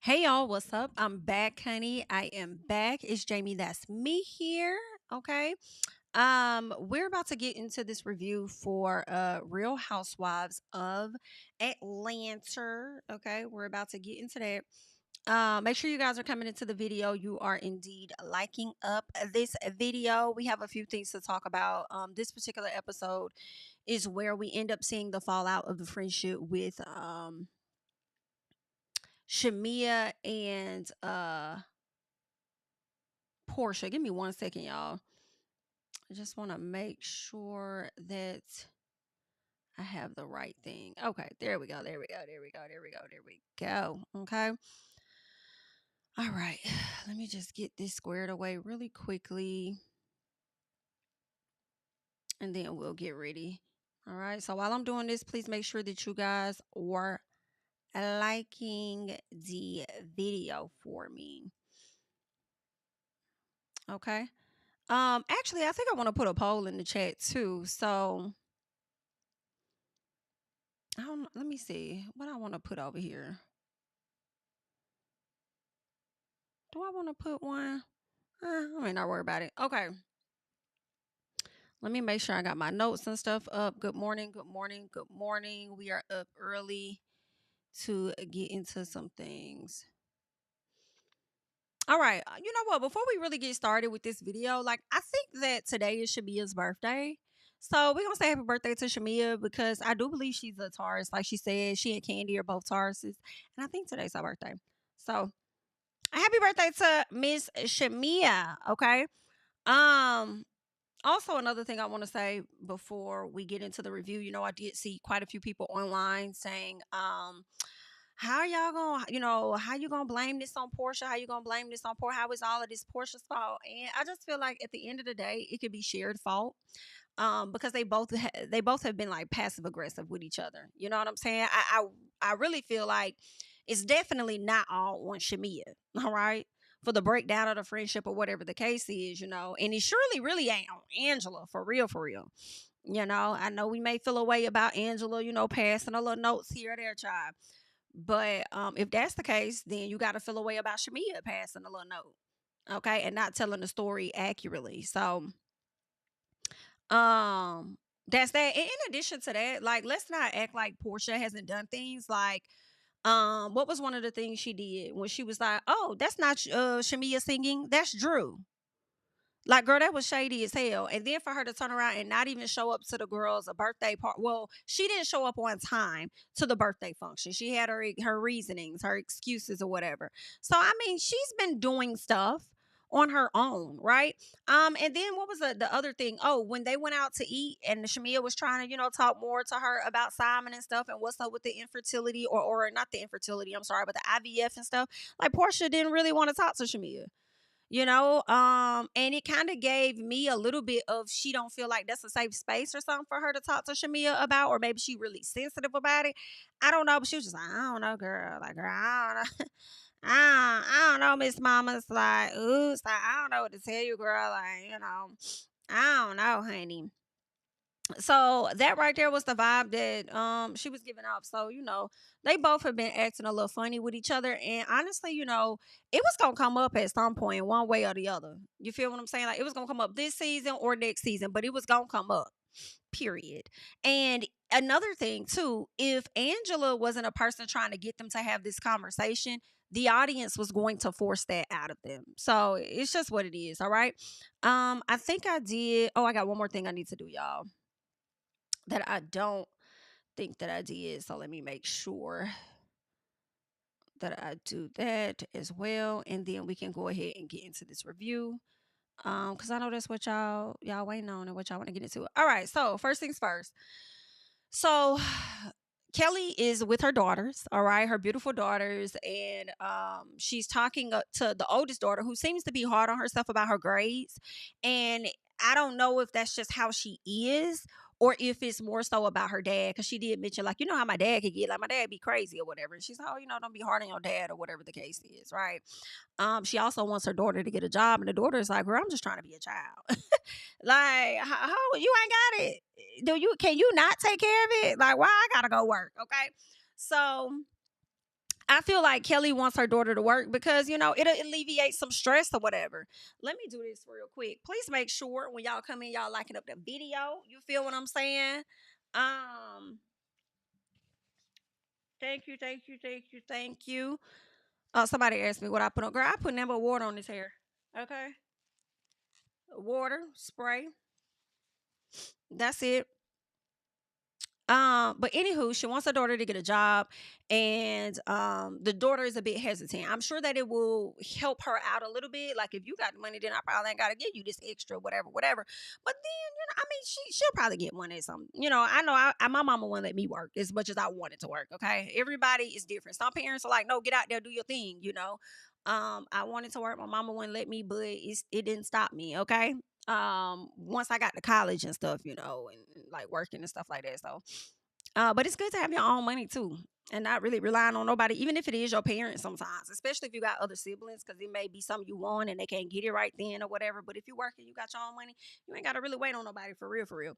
Hey y'all, what's up? I'm back, honey. I am back. It's Jamie. That's me here. Okay. We're about to get into this review for Real Housewives of Atlanta. Okay, we're about to get into that. Make sure you guys are coming into the video. You are indeed liking up this video. We have a few things to talk about. This particular episode is where we end up seeing the fallout of the friendship with Shamia and Porsha. Give me 1 second, y'all. I just want to make sure that I have the right thing. Okay, there we go. There we go. There we go. There we go. There we go. Okay. All right. Let me just get this squared away really quickly and then we'll get ready. All right. So while I'm doing this, please make sure that you guys are liking the video for me. Okay. Actually, I think I want to put a poll in the chat too. So I don't. Let me see what I want to put over here. Do I want to put one? I may not worry about it. Okay. Let me make sure I got my notes and stuff up. Good morning. Good morning. Good morning. We are up early to get into some things. All right. You know what? Before we really get started with this video, like I think that today is Shamia's birthday. So we're gonna say happy birthday to Shamia because I do believe she's a Taurus. Like she said, she and Kandi are both Tauruses. And I think today's her birthday. So happy birthday to Miss Shamia. Okay. Um, Also another thing I want to say before we get into the review, I did see quite a few people online saying, how y'all gonna, how you gonna blame this on Porsha? How you gonna blame this on Porsha? How is all of this Portia's fault? And I just feel like at the end of the day, it could be shared fault. Because they both have been like passive aggressive with each other. You know what I'm saying? I really feel like it's definitely not all on Shamia. All right. For the breakdown of the friendship or whatever the case is, and it surely really ain't on Angela for real, for real. I know we may feel a way about Angela, passing a little notes here or there, child. But if that's the case, then you got to feel a way about Shamia passing a little note, okay, and not telling the story accurately. So, um, that's that. And in addition to that, like, let's not act like Porsha hasn't done things like, what was one of the things she did when she was like, "Oh, that's not Shamia singing, that's Drew." Like, girl, that was shady as hell. And then for her to turn around and not even show up to the girl's birthday party. Well, she didn't show up on time to the birthday function. She had her reasonings, her excuses, or whatever. So I mean, she's been doing stuff on her own, right? And then what was the other thing? Oh, when they went out to eat and Shamia was trying to, talk more to her about Simon and stuff and what's up with the infertility or not the infertility, I'm sorry, but the IVF and stuff. Like Porsha didn't really want to talk to Shamia, and it kind of gave me a little bit of she don't feel like that's a safe space or something for her to talk to Shamia about, or maybe she really sensitive about it. I don't know, but she was just like, I don't know, girl. Like, girl, I don't know. I don't know, Miss Mama's like, ooh, it's like, I don't know what to tell you, girl. Like, I don't know, honey. So that right there was the vibe that she was giving off. So, they both have been acting a little funny with each other. And honestly, it was gonna come up at some point, one way or the other. You feel what I'm saying? Like it was gonna come up this season or next season, but it was gonna come up. Period. And another thing too, if Angela wasn't a person trying to get them to have this conversation, the audience was going to force that out of them. So it's just what it is, all right? I think I did. Oh, I got one more thing I need to do, y'all, that I don't think that I did. So let me make sure that I do that as well. And then we can go ahead and get into this review. Because I know that's what y'all waiting on and what y'all want to get into. All right, so first things first. So Kelly is with her daughters, all right, her beautiful daughters, and she's talking to the oldest daughter who seems to be hard on herself about her grades. And I don't know if that's just how she is or if it's more so about her dad, because she did mention, like, how my dad could get, like, my dad be crazy or whatever. And she's like, oh, don't be hard on your dad or whatever the case is, right? She also wants her daughter to get a job, and the daughter is like, girl, I'm just trying to be a child. Like, how you ain't got it? Can you not take care of it? Like, why I gotta go work? Okay. So I feel like Kelly wants her daughter to work because, it'll alleviate some stress or whatever. Let me do this real quick. Please make sure when y'all come in, y'all liking up the video. You feel what I'm saying? Um, Thank you, thank you, thank you, thank you. Oh, somebody asked me what I put on. Girl, I put number water on his hair. Okay. Water, spray. That's it. But anywho, she wants her daughter to get a job, and the daughter is a bit hesitant. I'm sure that it will help her out a little bit. Like if you got the money, then I probably ain't gotta give you this extra, whatever, whatever. But then, I mean, she'll probably get one at some. I know my mama wouldn't let me work as much as I wanted to work. Okay, everybody is different. Some parents are like, no, get out there, do your thing. I wanted to work. My mama wouldn't let me, but it didn't stop me. Okay, once I got to college and stuff, and like working and stuff like that. So but it's good to have your own money too, and not really relying on nobody, even if it is your parents sometimes, especially if you got other siblings, because it may be something you want and they can't get it right then or whatever. But if you're working, you got your own money, you ain't got to really wait on nobody for real, for real.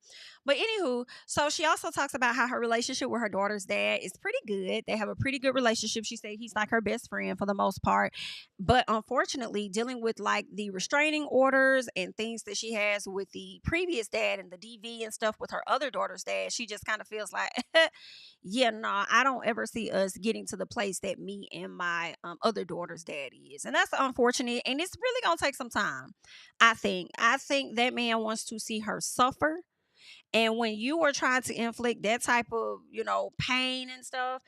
But anywho, so she also talks about how her relationship with her daughter's dad is pretty good. They have a pretty good relationship. She said he's like her best friend for the most part. But unfortunately, dealing with like the restraining orders and things that she has with the previous dad and the DV and stuff with her other daughter's dad, she just kind of feels like, yeah, no, I don't ever see us getting to the place that me and my other daughter's dad is. And that's unfortunate. And it's really going to take some time, I think. I think that man wants to see her suffer. And when you are trying to inflict that type of, pain and stuff,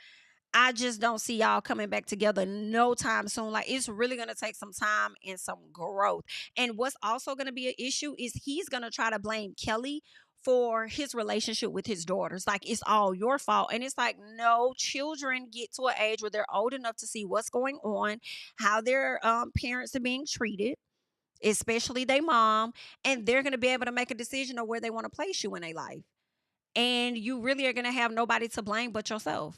I just don't see y'all coming back together no time soon. Like it's really gonna take some time and some growth. And what's also gonna be an issue is he's gonna try to blame Kelly for his relationship with his daughters. Like it's all your fault. And it's like, no, children get to an age where they're old enough to see what's going on, how their parents are being treated, especially their mom, and they're gonna be able to make a decision of where they want to place you in their life. And you really are gonna have nobody to blame but yourself.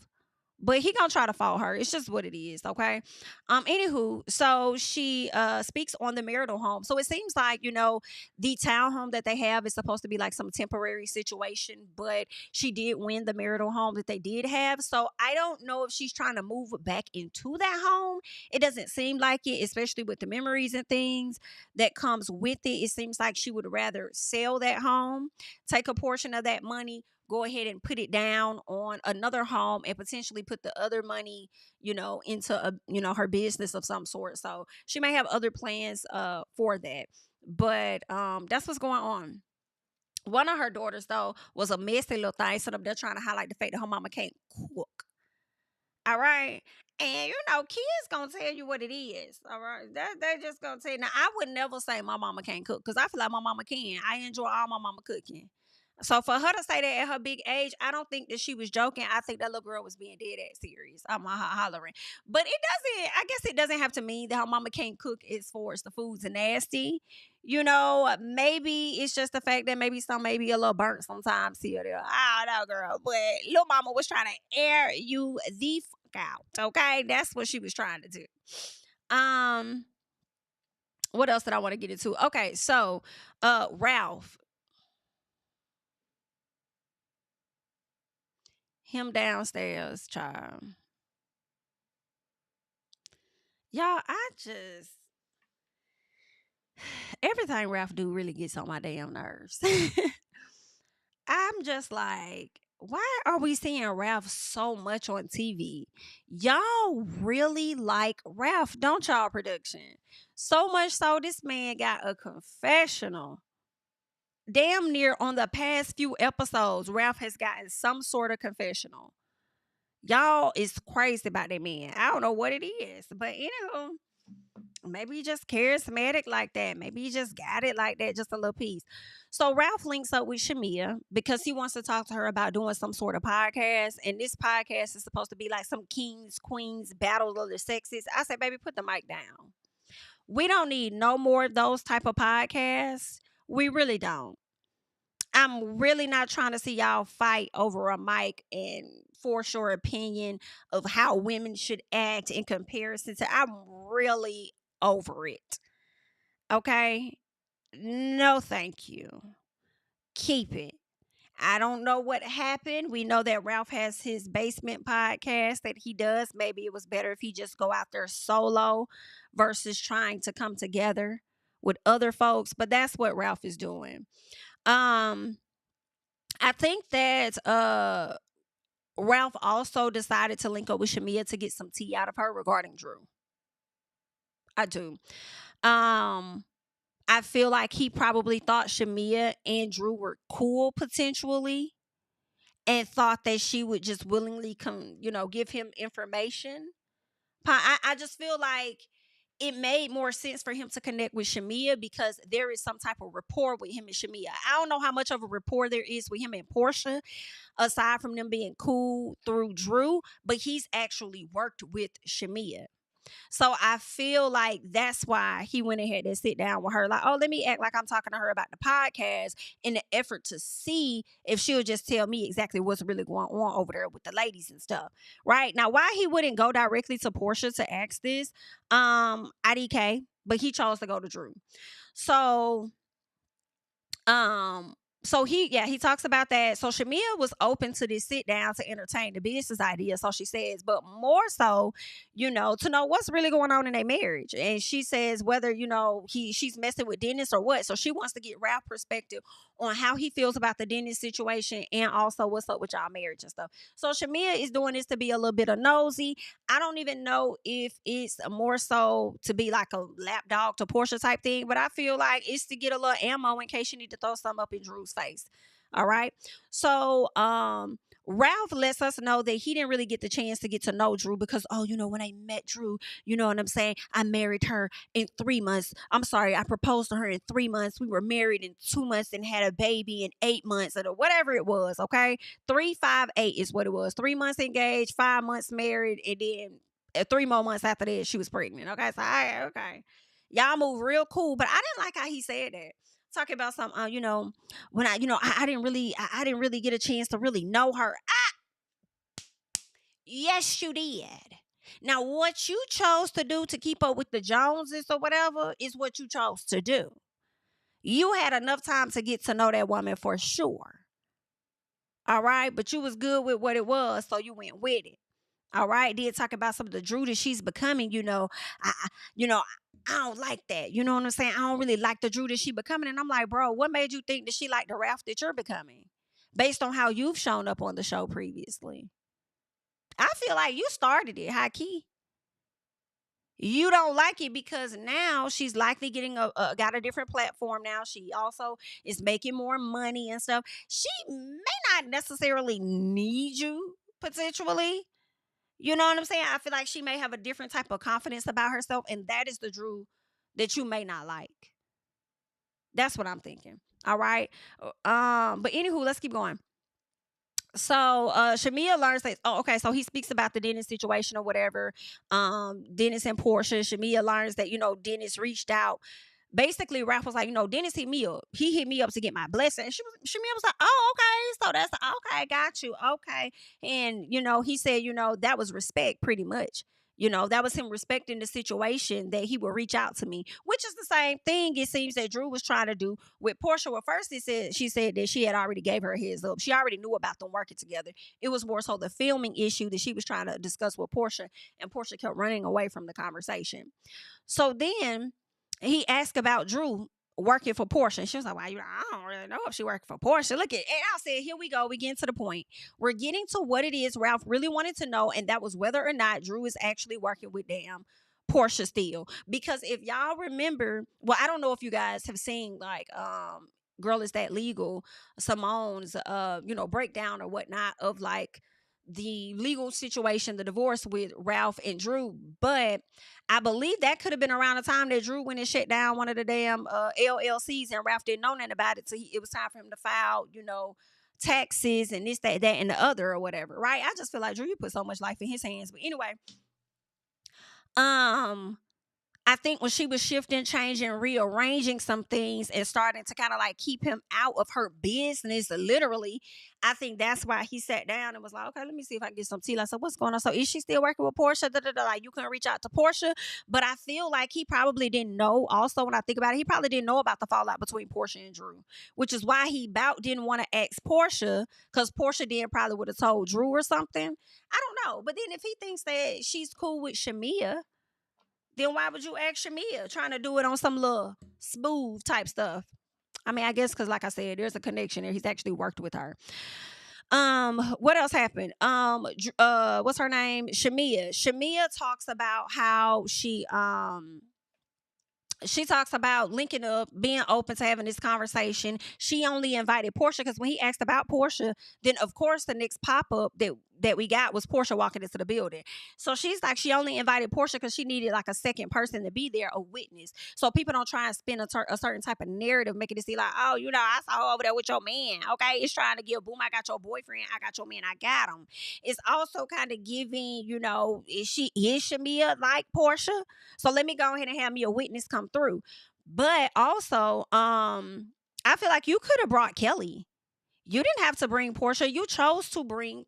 But he gonna try to fault her. It's just what it is, okay? Anywho, so she speaks on the marital home. So it seems like, the townhome that they have is supposed to be like some temporary situation, but she did win the marital home that they did have. So I don't know if she's trying to move back into that home. It doesn't seem like it, especially with the memories and things that comes with it. It seems like she would rather sell that home, take a portion of that money, go ahead and put it down on another home, and potentially put the other money, into her business of some sort. So she may have other plans for that. But that's what's going on. One of her daughters though was a messy little thing, so they're trying to highlight the fact that her mama can't cook. All right. And kids gonna tell you what it is. All right. They're just gonna tell you. Now, I would never say my mama can't cook because I feel like my mama can. I enjoy all my mama cooking. So for her to say that at her big age, I don't think that she was joking. I think that little girl was being dead ass serious. I'm hollering. But it doesn't, I guess it doesn't have to mean that her mama can't cook as far as the foods are nasty. Maybe it's just the fact that maybe some may be a little burnt sometimes here or there. I don't know, girl. But little mama was trying to air you the fuck out. Okay. That's what she was trying to do. What else did I want to get into? Okay, so Ralph, him downstairs, child. Y'all, I just everything Ralph do really gets on my damn nerves. I'm just like, why are we seeing Ralph so much on TV? Y'all really like Ralph, don't y'all, production? So much so this man got a confessional. Damn near on the past few episodes, Ralph has gotten some sort of confessional. Y'all is crazy about that man. I don't know what it is, but maybe he just charismatic like that. Maybe he just got it like that, just a little piece. So Ralph links up with Shamia because he wants to talk to her about doing some sort of podcast. And this podcast is supposed to be like some kings, queens, battle of the sexes. I said, baby, put the mic down. We don't need no more of those type of podcasts. We really don't. I'm really not trying to see y'all fight over a mic and force your opinion of how women should act in comparison to. I'm really over it. Okay? No, thank you. Keep it. I don't know what happened. We know that Ralph has his basement podcast that he does. Maybe it was better if he just go out there solo versus trying to come together with other folks. But that's what Ralph is doing. Um, I think that Ralph also decided to link up with Shamia to get some tea out of her regarding Drew. I do. Um, I feel like he probably thought Shamia and Drew were cool potentially, and thought that she would just willingly give him information. I just feel like it made more sense for him to connect with Shamia because there is some type of rapport with him and Shamia. I don't know how much of a rapport there is with him and Porsha, aside from them being cool through Drew, but he's actually worked with Shamia. So I feel like that's why he went ahead and sit down with her. Like, oh, let me act like I'm talking to her about the podcast in the effort to see if she'll just tell me exactly what's really going on over there with the ladies and stuff. Right? Now, why he wouldn't go directly to Porsha to ask this, IDK, but he chose to go to Drew. So um, he talks about that. So Shamia was open to this sit down to entertain the business idea, so she says, but more so, to know what's really going on in their marriage. And she says whether, she's messing with Dennis or what. So she wants to get Ralph's perspective on how he feels about the Dennis situation and also what's up with y'all marriage and stuff. So Shamia is doing this to be a little bit of nosy. I don't even know if it's more so to be like a lapdog to Porsha type thing, but I feel like it's to get a little ammo in case you need to throw something up in Drew's face. All right. So Ralph lets us know that he didn't really get the chance to get to know Drew because, when I met Drew, you know what I'm saying? I married her in 3 months. I'm sorry, I proposed to her in 3 months. We were married in 2 months and had a baby in 8 months or whatever it was, okay? 3, 5, 8 is what it was. 3 months engaged, 5 months married, and then 3 more months after that, she was pregnant. Okay, so okay. Y'all move real cool, but I didn't like how he said that. Talking about some, when I didn't really get a chance to really know her. Yes, you did. Now, what you chose to do to keep up with the Joneses or whatever is what you chose to do. You had enough time to get to know that woman for sure. All right, but you was good with what it was, so you went with it. All right, did talk about some of the Drew that she's becoming. I don't like that. You know what I'm saying? I don't really like the Drew that she becoming. And I'm like, bro, what made you think that she liked the Ralph that you're becoming? Based on how you've shown up on the show previously. I feel like you started it, high key. You don't like it because now she's likely getting got a different platform now. She also is making more money and stuff. She may not necessarily need you potentially. You know what I'm saying? I feel like she may have a different type of confidence about herself, and that is the Drew that you may not like. That's what I'm thinking. All right. But anywho, let's keep going. So Shamia learns that, okay, so he speaks about the Dennis situation or whatever. Dennis and Porsha. Shamia learns that, Dennis reached out. Basically, Ralph was like, Dennis hit me up. He hit me up to get my blessing. Shamia was like, oh, okay. So that's okay. Got you. Okay. And, he said, that was respect pretty much. That was him respecting the situation that he would reach out to me, which is the same thing it seems that Drew was trying to do with Porsha. Well, first she said that she had already gave her a heads up. She already knew about them working together. It was more so the filming issue that she was trying to discuss with Porsha, and Porsha kept running away from the conversation. So then he asked about Drew working for Porsha. And she was like, well, I don't really know if she working for Porsha. Look at it. And I said, here we go. We getting to the point. We're getting to what it is Ralph really wanted to know. And that was whether or not Drew is actually working with damn Porsha still. Because if y'all remember, well, I don't know if you guys have seen like Girl Is That Legal, Simone's breakdown or whatnot of like the legal situation, the divorce with Ralph and Drew. But I believe that could have been around the time that Drew went and shut down one of the damn LLCs, and Ralph didn't know nothing about it. So it was time for him to file, taxes and this, that, and the other or whatever, right? I just feel like Drew, you put so much life in his hands. But anyway, I think when she was shifting, changing, rearranging some things and starting to kind of like keep him out of her business, literally, I think that's why he sat down and was like, okay, let me see if I can get some tea. I said, what's going on? So is she still working with Porsha? Da, da, da. Like, you couldn't reach out to Porsha. But I feel like he probably didn't know. Also, when I think about it, he probably didn't know about the fallout between Porsha and Drew, which is why he about didn't want to ask Porsha, because Porsha then probably would have told Drew or something. I don't know. But then if he thinks that she's cool with Shamia, then why would you ask Shamia, trying to do it on some little smooth type stuff? I mean, I guess because, like I said, there's a connection there. He's actually worked with her. What else happened? What's her name? Shamia. Shamia talks about how she talks about linking up, being open to having this conversation. She only invited Porsha because when he asked about Porsha, then of course the next pop up that we got was Porsha walking into the building. So she's like, she only invited Porsha because she needed like a second person to be there, a witness. So people don't try and spin a certain type of narrative, making it seem like, oh, I saw her over there with your man. Okay, it's trying to give boom. I got your boyfriend. I got your man. I got him. It's also kind of giving, is Shamia like Porsha? So let me go ahead and have me a witness come through. But also, I feel like you could have brought Kelly. You didn't have to bring Porsha. You chose to bring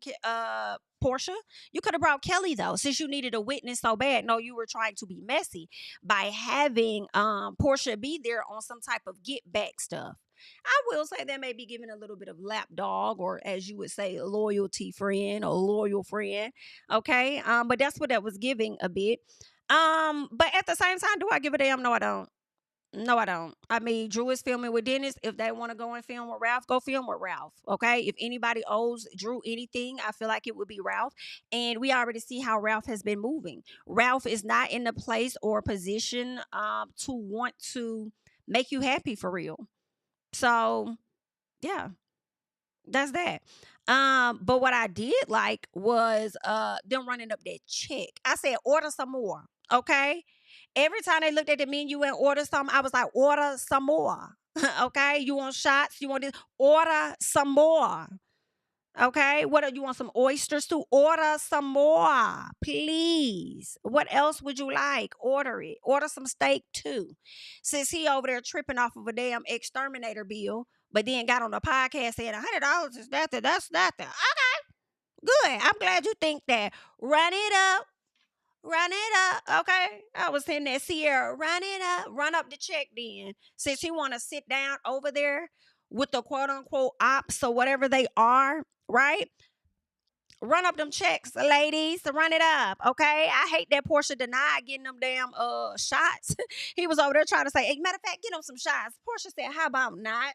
Porsha. You could have brought Kelly though, since you needed a witness so bad. No, you were trying to be messy by having Porsha be there on some type of get back stuff. I will say that may be giving a little bit of lapdog, or as you would say, a loyalty friend or loyal friend. Okay. But that's what that was giving a bit. But at the same time, do I give a damn? No, I don't. No, I don't. I mean, Drew is filming with Dennis. If they want to go and film with Ralph, go film with Ralph. Okay. If anybody owes Drew anything, I feel like it would be Ralph. And we already see how Ralph has been moving. Ralph is not in the place or position to want to make you happy for real. So yeah, that's that. But what I did like was them running up that check. I said, order some more. Okay. Every time they looked at the menu and ordered something, I was like, order some more. Okay. You want shots? You want this? Order some more. Okay. What do you want? Some oysters too? Order some more. Please. What else would you like? Order it. Order some steak too. Since he over there tripping off of a damn exterminator bill, but then got on the podcast saying $100 is nothing. That's nothing. Okay. Good. I'm glad you think that. Run it up. Run it up, okay? I was in that Sierra. Run it up. Run up the check then. Since you want to sit down over there with the quote unquote ops or whatever they are, right? Run up them checks, ladies. Run it up, okay? I hate that Porsha denied getting them damn shots. He was over there trying to say, hey, matter of fact, get him some shots. Porsha said, how about not?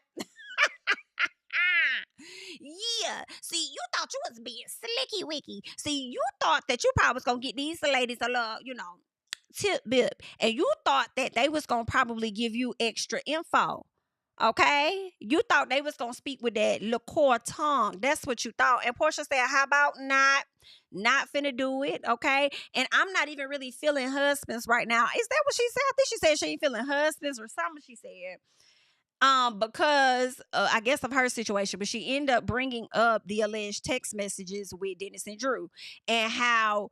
Yeah. See, you thought you was being slicky wicky. See, you thought that you probably was gonna get these ladies a little, tip bip. And you thought that they was gonna probably give you extra info. Okay? You thought they was gonna speak with that liqueur tongue. That's what you thought. And Porsha said, how about not? Not finna do it, okay? And I'm not even really feeling husbands right now. Is that what she said? I think she said she ain't feeling husbands or something she said. Because I guess of her situation, but she ended up bringing up the alleged text messages with Dennis and Drew, and how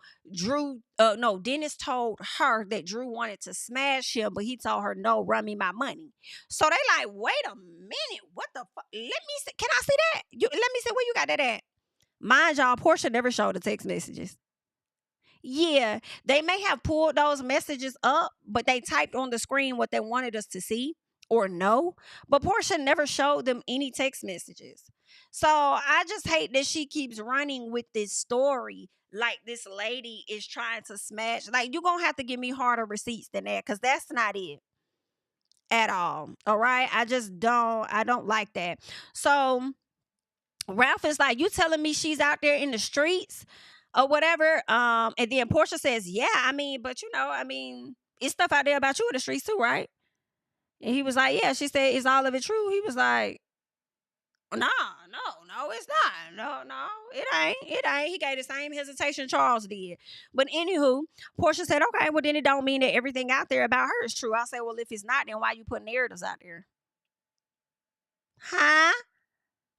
Dennis told her that Drew wanted to smash him, but he told her, no, run me my money. So they like, wait a minute, what the fuck? Let me see, can I see that? Let me see where you got that at. Mind y'all, Porsha never showed the text messages. Yeah, they may have pulled those messages up, but they typed on the screen what they wanted us to see or no. But Porsha never showed them any text messages. So I just hate that she keeps running with this story like this lady is trying to smash. Like, you're going to have to give me harder receipts than that, because that's not it at all. All right. I don't like that. So Ralph is like, you telling me she's out there in the streets or whatever? And then Porsha says, yeah, I mean, but it's stuff out there about you in the streets too, right? And he was like, yeah. She said, is all of it true? He was like, no, it's not. No, it ain't. He gave the same hesitation Charles did. But anywho, Porsha said, okay, well then it don't mean that everything out there about her is true. I said, well, if it's not, then why you put narratives out there? Huh?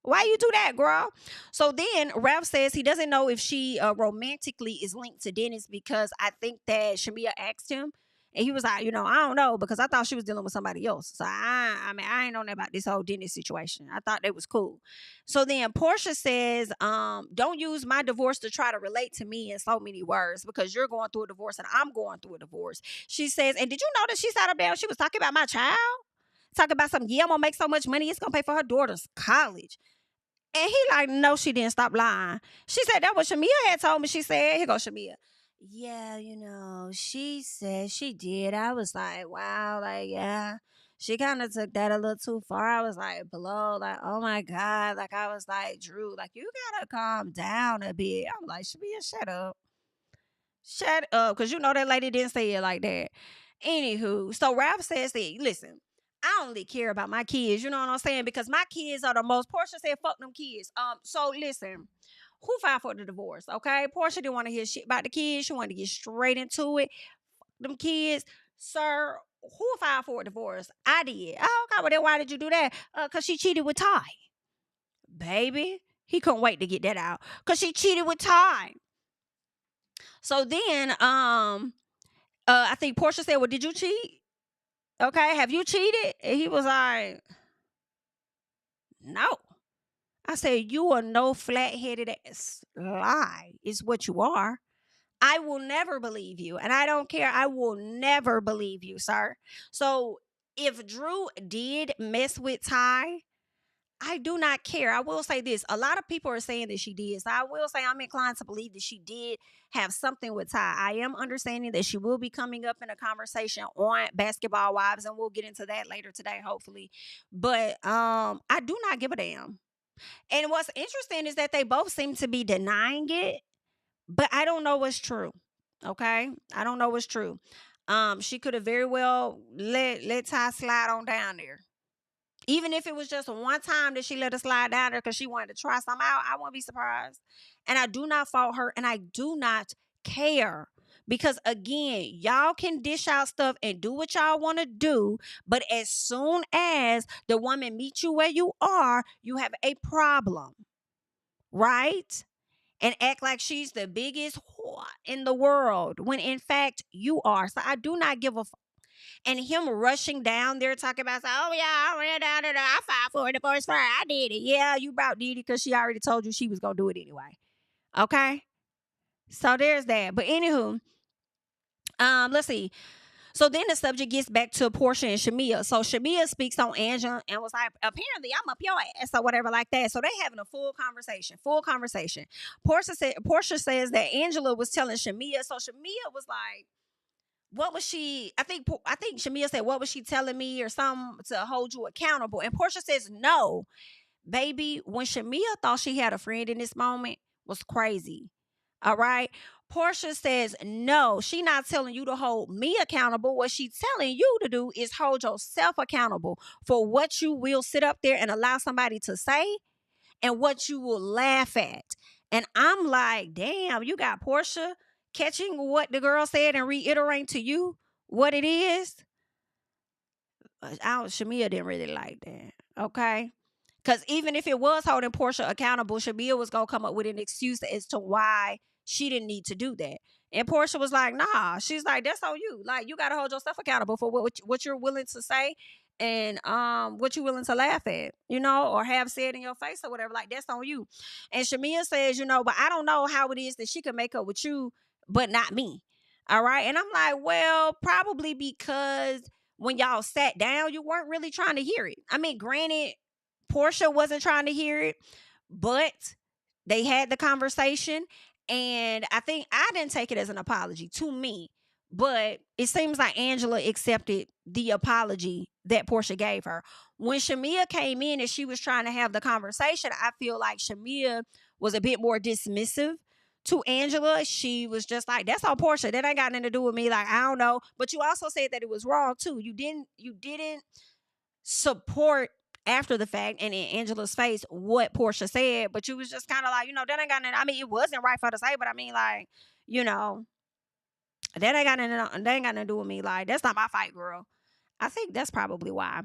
Why you do that, girl? So then Ralph says he doesn't know if she romantically is linked to Dennis, because I think that Shamia asked him, And he was like, I don't know, because I thought she was dealing with somebody else. So I ain't know nothing about this whole Dennis situation. I thought they was cool. So then Porsha says, don't use my divorce to try to relate to me in so many words, because you're going through a divorce and I'm going through a divorce. She says, and did you know that she sat up there and she was talking about my child? Talking about something, I'm gonna make so much money, it's gonna pay for her daughter's college. And he like, no, she didn't, stop lying. She said, that what Shamia had told me. She said, here goes Shamia. Yeah, she said she did. I was like, wow, like, yeah. She kind of took that a little too far. I was like, below, like, oh my God. Like, I was like, Drew, like, you gotta calm down a bit. I'm like, Shamia, shut up. Shut up. Because that lady didn't say it like that. Anywho, so Ralph says that, listen, I only care about my kids, you know what I'm saying? Because my kids are the most. Porsha said, fuck them kids. So listen, who filed for the divorce? Okay, Porsha didn't want to hear shit about the kids. She wanted to get straight into it. Them kids, sir. Who filed for a divorce? I did. Oh, okay. Well, then why did you do that? Cause she cheated with Ty. Baby, he couldn't wait to get that out. Cause she cheated with Ty. So then, I think Porsha said, well, did you cheat? Okay, have you cheated? And he was like, no. I said, you are no flat-headed ass lie is what you are. I will never believe you. And I don't care. I will never believe you, sir. So if Drew did mess with Ty, I do not care. I will say this. A lot of people are saying that she did. So I will say I'm inclined to believe that she did have something with Ty. I am understanding that she will be coming up in a conversation on Basketball Wives, and we'll get into that later today, hopefully. But I do not give a damn. And what's interesting is that they both seem to be denying it, but I don't know what's true. Okay? I don't know what's true. She could have very well let Ty slide on down there. Even if it was just one time that she let her slide down there because she wanted to try something out, I won't be surprised. And I do not fault her, and I do not care. Because again, y'all can dish out stuff and do what y'all want to do, but as soon as the woman meets you where you are, you have a problem, right? And act like she's the biggest whore in the world when in fact you are. So I do not give a fuck. And him rushing down there talking about, oh yeah, I ran down there, I filed for a divorce for her, I did it. Yeah, you about did it because she already told you she was going to do it anyway. Okay? So there's that. But anywho, let's see. So then the subject gets back to Porsha and Shamia. So Shamia speaks on Angela and was like, apparently I'm up your ass or whatever like that. So they having a full conversation. Porsha says that Angela was telling Shamia. So Shamia was like, what was she? I think Shamia said, what was she telling me or something to hold you accountable? And Porsha says, no, baby, when Shamia thought she had a friend in this moment was crazy. All right. Porsha says, no, she not telling you to hold me accountable. What she's telling you to do is hold yourself accountable for what you will sit up there and allow somebody to say and what you will laugh at. And I'm like, damn, you got Porsha catching what the girl said and reiterating to you what it is. Shamia didn't really like that. Okay. Because even if it was holding Porsha accountable, Shamia was going to come up with an excuse as to why she didn't need to do that. And Porsha was like, nah. She's like, that's on you. Like, you got to hold yourself accountable for what you're willing to say and what you're willing to laugh at, or have said in your face or whatever. Like, that's on you. And Shamia says, but I don't know how it is that she can make up with you, but not me. All right. And I'm like, well, probably because when y'all sat down, you weren't really trying to hear it. I mean, granted, Porsha wasn't trying to hear it, but they had the conversation. And I think I didn't take it as an apology to me, but it seems like Angela accepted the apology that Porsha gave her. When Shamia came in and she was trying to have the conversation, I feel like Shamia was a bit more dismissive to Angela. She was just like, that's all Porsha. That ain't got nothing to do with me. Like, I don't know. But you also said that it was wrong too. You didn't support after the fact and in Angela's face what Porsha said, but you was just kind of like, that ain't got nothing. I mean, it wasn't right for her to say, but I mean, like, that ain't got nothing to do with me. Like, that's not my fight, girl. I think that's probably why.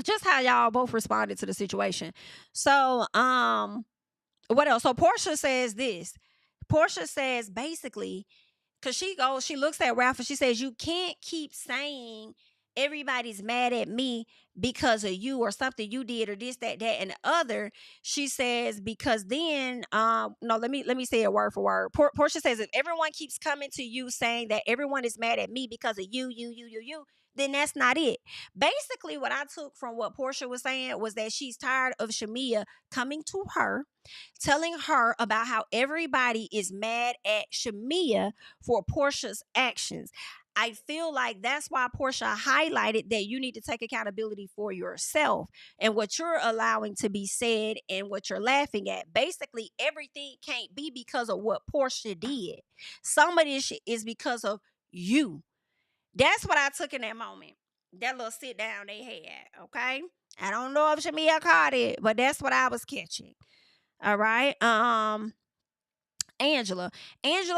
Just how y'all both responded to the situation. So, what else? So Porsha says this. Porsha says basically, Cause she looks at Ralph and she says, "You can't keep saying everybody's mad at me because of you or something you did or this, that, and the other." She says, because then, no, let me say it word for word. Porsha says, if everyone keeps coming to you saying that everyone is mad at me because of you, then that's not it. Basically, what I took from what Porsha was saying was that she's tired of Shamia coming to her, telling her about how everybody is mad at Shamia for Porsha's actions. I feel like that's why Porsha highlighted that you need to take accountability for yourself and what you're allowing to be said and what you're laughing at. Basically, everything can't be because of what Porsha did. Some of this shit is because of you. That's what I took in that moment. That little sit down they had, okay? I don't know if Shamia caught it, but that's what I was catching. All right. Angela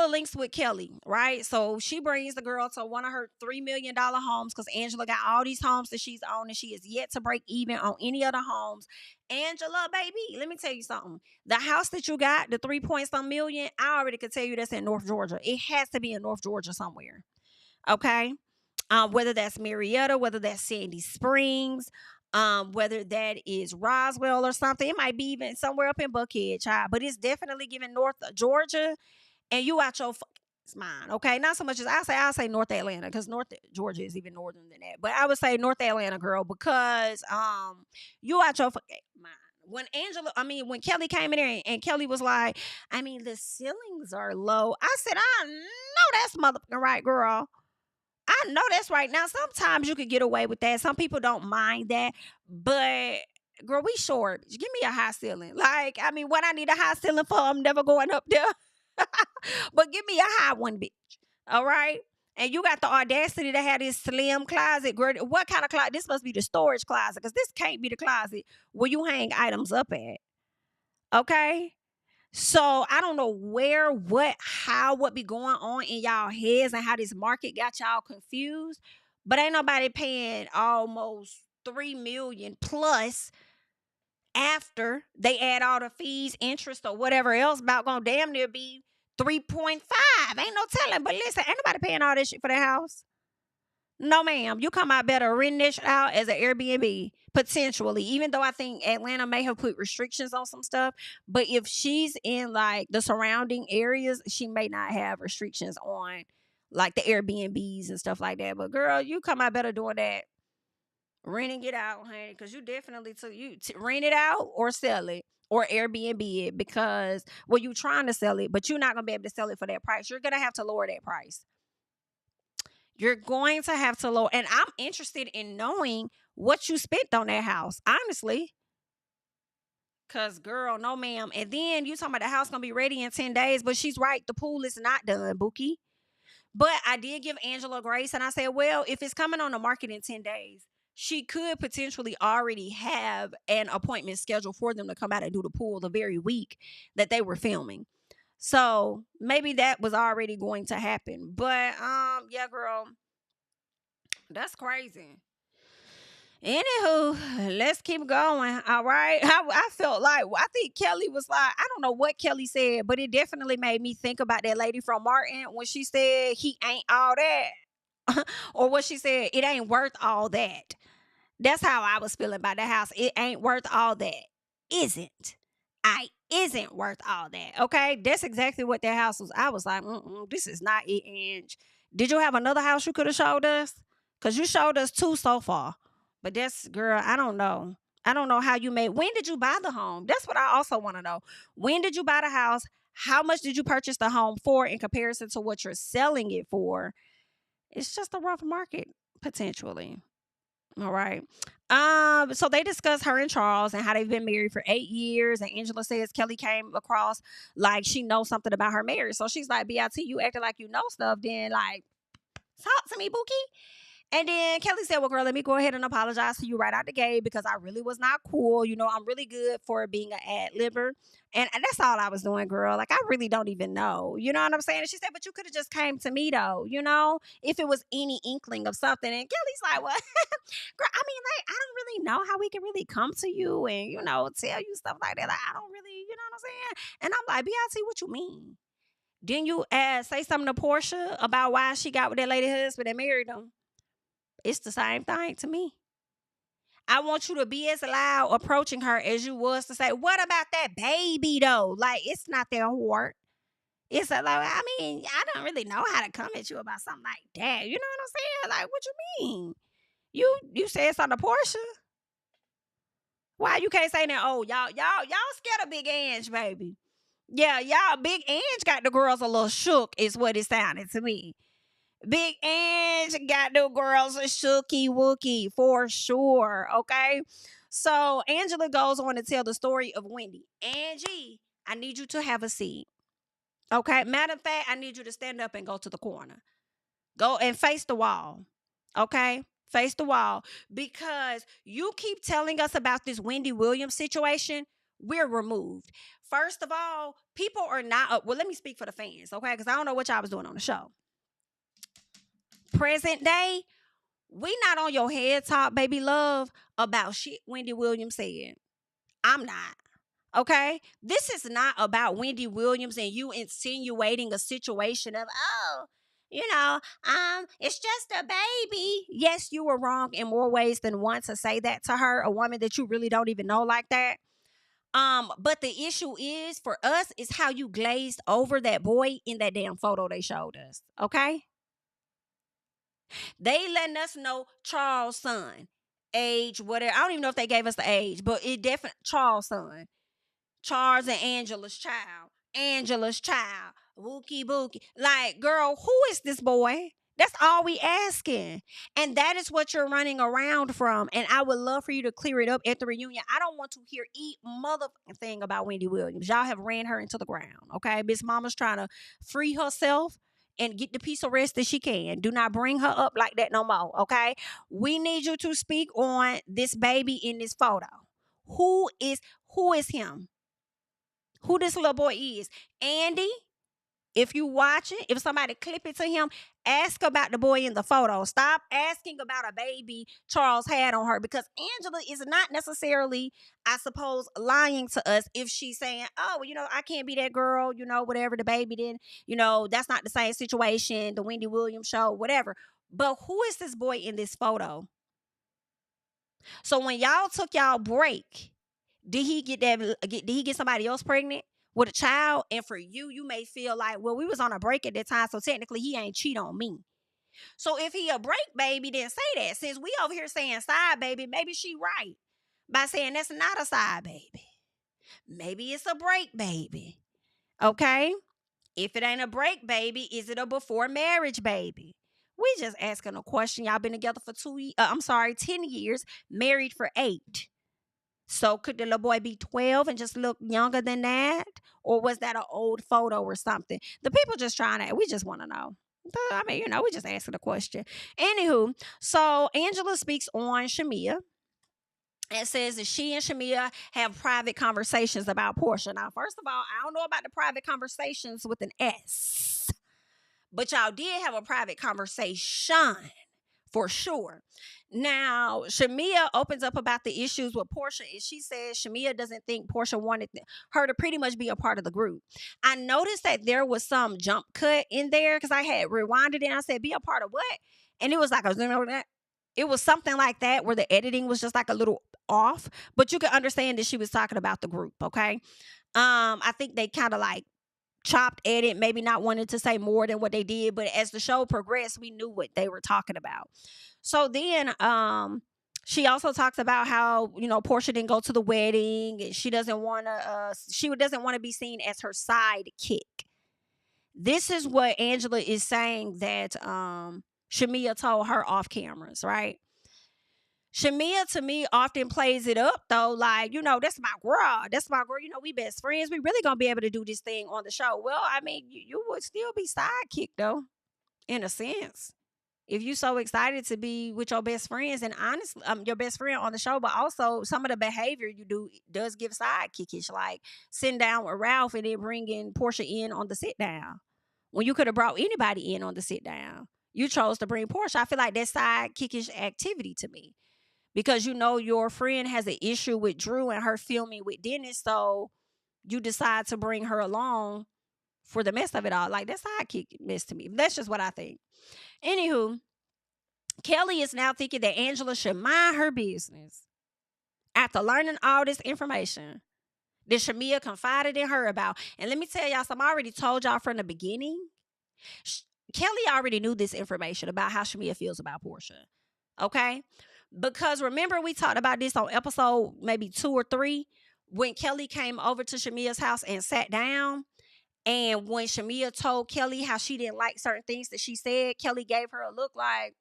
links with Kelly, right? So she brings the girl to one of her $3 million homes because Angela got all these homes that she's on and she is yet to break even on any other homes. Angela, baby, let me tell you something. The house that you got, the 3 point some million, I already could tell you that's in North Georgia. It has to be in North Georgia somewhere. Okay. Whether that's Marietta, whether that's Sandy Springs, whether that is Roswell or something. It might be even somewhere up in Buckhead, child, but it's definitely giving North Georgia, and you out your mind, okay? Not so much as I'll say North Atlanta, because North Georgia is even northern than that. But I would say North Atlanta, girl, because you out your mind. When Kelly came in there and Kelly was like, the ceilings are low. I said, I know that's motherfucking right, girl. I know that's right. Now, sometimes you could get away with that. Some people don't mind that. But, girl, we short. Give me a high ceiling. What I need a high ceiling for, I'm never going up there. But give me a high one, bitch. All right? And you got the audacity to have this slim closet. Girl, what kind of closet? This must be the storage closet, because this can't be the closet where you hang items up at. Okay? So I don't know where, what, how, what be going on in y'all heads and how this market got y'all confused. But ain't nobody paying almost $3 million plus after they add all the fees, interest, or whatever else. About gonna damn near be 3.5. Ain't no telling. But listen, ain't nobody paying all this shit for the house. No, ma'am. You come out better renting this out as an Airbnb, potentially, even though I think Atlanta may have put restrictions on some stuff. But if she's in like the surrounding areas, she may not have restrictions on like the Airbnbs and stuff like that. But girl, you come out better doing that. Renting it out, honey, because you definitely rent it out or sell it or Airbnb it, because you're trying to sell it, but you're not going to be able to sell it for that price. You're going to have to lower that price. You're going to have to lower. And I'm interested in knowing what you spent on that house, honestly. Because, girl, no, ma'am. And then you talking about the house going to be ready in 10 days, but she's right. The pool is not done, Bookie. But I did give Angela grace, and I said, well, if it's coming on the market in 10 days, she could potentially already have an appointment scheduled for them to come out and do the pool the very week that they were filming. So maybe that was already going to happen. But yeah, girl, that's crazy. Anywho, let's keep going. All right. I felt like, I think Kelly was like, I don't know what Kelly said, but it definitely made me think about that lady from Martin when she said he ain't all that. Or what she said, it ain't worth all that. That's how I was feeling about the house. It ain't worth all that. Isn't. I isn't worth all that. Okay. That's exactly what that house was. I was like, this is not it. And did you have another house you could have showed us? Because you showed us 2 so far. But that's, girl, I don't know. I don't know how you made. When did you buy the home? That's what I also want to know. When did you buy the house? How much did you purchase the home for in comparison to what you're selling it for? It's just a rough market, potentially. All right. So they discuss her and Charles and how they've been married for 8 years. And Angela says Kelly came across like she knows something about her marriage. So she's like, BIT, you acting like you know stuff. Then like, talk to me, Bookie. And then Kelly said, well, girl, let me go ahead and apologize to you right out the gate because I really was not cool. You know, I'm really good for being an ad-libber. And that's all I was doing, girl. Like, I really don't even know. You know what I'm saying? And she said, but you could have just came to me, though, you know, if it was any inkling of something. And Kelly's like, well, girl, I don't really know how we can really come to you and, tell you stuff like that. Like, I don't really, you know what I'm saying? And I'm like, BIT, what you mean? Didn't you say something to Porsha about why she got with that lady husband that married him? It's the same thing to me. I want you to be as loud approaching her as you was to say, what about that baby though? Like, it's not their heart. It's like, I mean, I don't really know how to come at you about something like that. You know what I'm saying? Like, what you mean? You said something to Porsha? Why you can't say that? Oh, y'all scared of Big Ange, baby. Yeah, y'all, Big Ange got the girls a little shook, is what it sounded to me. Big Ange got the girls a shooky wookie for sure. Okay. So Angela goes on to tell the story of Wendy. Angie, I need you to have a seat. Okay. Matter of fact, I need you to stand up and go to the corner. Go and face the wall. Okay. Face the wall. Because you keep telling us about this Wendy Williams situation. We're removed. First of all, people are not, well, let me speak for the fans. Okay. Because I don't know what y'all was doing on the show. Present day, we not on your head top, baby love, about shit Wendy Williams said. I'm not. Okay? This is not about Wendy Williams and you insinuating a situation of, oh, it's just a baby. Yes, you were wrong in more ways than one to say that to her, a woman that you really don't even know like that. But the issue is for us is how you glazed over that boy in that damn photo they showed us. Okay? They letting us know Charles' son, age, whatever. I don't even know if they gave us the age, but it definitely Charles' son. Charles and Angela's child. Angela's child. Wookie bookie. Like, girl, who is this boy? That's all we asking. And that is what you're running around from. And I would love for you to clear it up at the reunion. I don't want to hear motherfucking thing about Wendy Williams. Y'all have ran her into the ground. Okay. Miss Mama's trying to free herself and get the piece of rest that she can. Do not bring her up like that no more. Okay. We need you to speak on this baby in this photo. Who is him? Who this little boy is? Andy, if you watch it, if somebody clip it to him, ask about the boy in the photo. Stop asking about a baby Charles had on her, because Angela is not necessarily, I suppose, lying to us if she's saying, oh, I can't be that girl, whatever, the baby didn't, that's not the same situation, the Wendy Williams show, whatever. But who is this boy in this photo? So when y'all took y'all break, did he get somebody else pregnant with a child? And for you may feel like, well, we was on a break at that time, so technically he ain't cheat on me. So if he a break baby, then say that. Since we over here saying side baby, maybe she right by saying that's not a side baby. Maybe it's a break baby. Okay? If it ain't a break baby, is it a before marriage baby? We just asking a question. Y'all been together for 10 years, married for 8. So could the little boy be 12 and just look younger than that? Or was that an old photo or something? The people just we just want to know. I mean, we just asking a question. Anywho, so Angela speaks on Shamia and says that she and Shamia have private conversations about Porsha. Now, first of all, I don't know about the private conversations with an S, but y'all did have a private conversation for sure. Now, Shamia opens up about the issues with Porsha, and she says Shamia doesn't think Porsha wanted her to pretty much be a part of the group. I noticed that there was some jump cut in there because I had rewinded it and I said, be a part of what? And it was like, it was something like that where the editing was just like a little off, but you can understand that she was talking about the group, okay? I think they kind of like chopped at it, maybe not wanting to say more than what they did, but as the show progressed, we knew what they were talking about. So then she also talks about how, Porsha didn't go to the wedding and she doesn't want to be seen as her sidekick. This is what Angela is saying that Shamia told her off cameras, right? Shamia, to me, often plays it up, though, like, that's my girl. That's my girl. We best friends. We really going to be able to do this thing on the show. Well, I mean, you would still be sidekick, though, in a sense. If you so excited to be with your best friends and honestly, your best friend on the show, but also some of the behavior you do does give sidekickish, like sitting down with Ralph and then bringing Porsha in on the sit down when you could have brought anybody in on the sit down. You chose to bring Porsha. I feel like that's sidekickish activity to me. Because your friend has an issue with Drew and her filming with Dennis, so you decide to bring her along for the mess of it all. Like, that's sidekick mess to me. That's just what I think. Anywho, Kelly is now thinking that Angela should mind her business after learning all this information that Shamia confided in her about. And let me tell y'all something. I already told y'all from the beginning. Kelly already knew this information about how Shamia feels about Porsha. Okay? Because remember, we talked about this on episode maybe 2 or 3 when Kelly came over to Shamia's house and sat down. And when Shamia told Kelly how she didn't like certain things that she said, Kelly gave her a look like,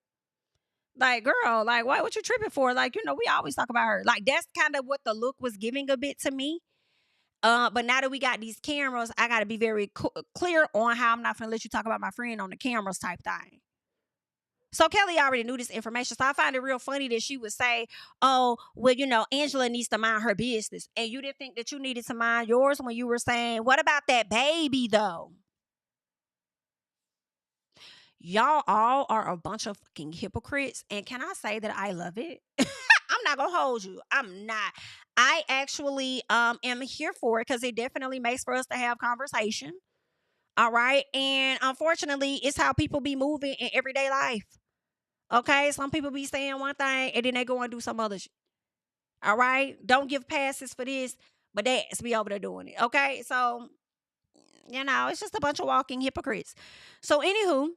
girl, like, what you tripping for? Like, we always talk about her. Like, that's kind of what the look was giving a bit to me. But now that we got these cameras, I got to be very clear on how I'm not going to let you talk about my friend on the cameras type thing. So Kelly already knew this information. So I find it real funny that she would say, oh, well, Angela needs to mind her business. And you didn't think that you needed to mind yours when you were saying, what about that baby, though? Y'all all are a bunch of fucking hypocrites. And can I say that I love it? I'm not going to hold you. I'm not. I actually am here for it because it definitely makes for us to have conversation. All right. And unfortunately, it's how people be moving in everyday life. Okay. Some people be saying one thing and then they go and do some other shit. All right. Don't give passes for this, but they be over there doing it. Okay. So, it's just a bunch of walking hypocrites. So, anywho,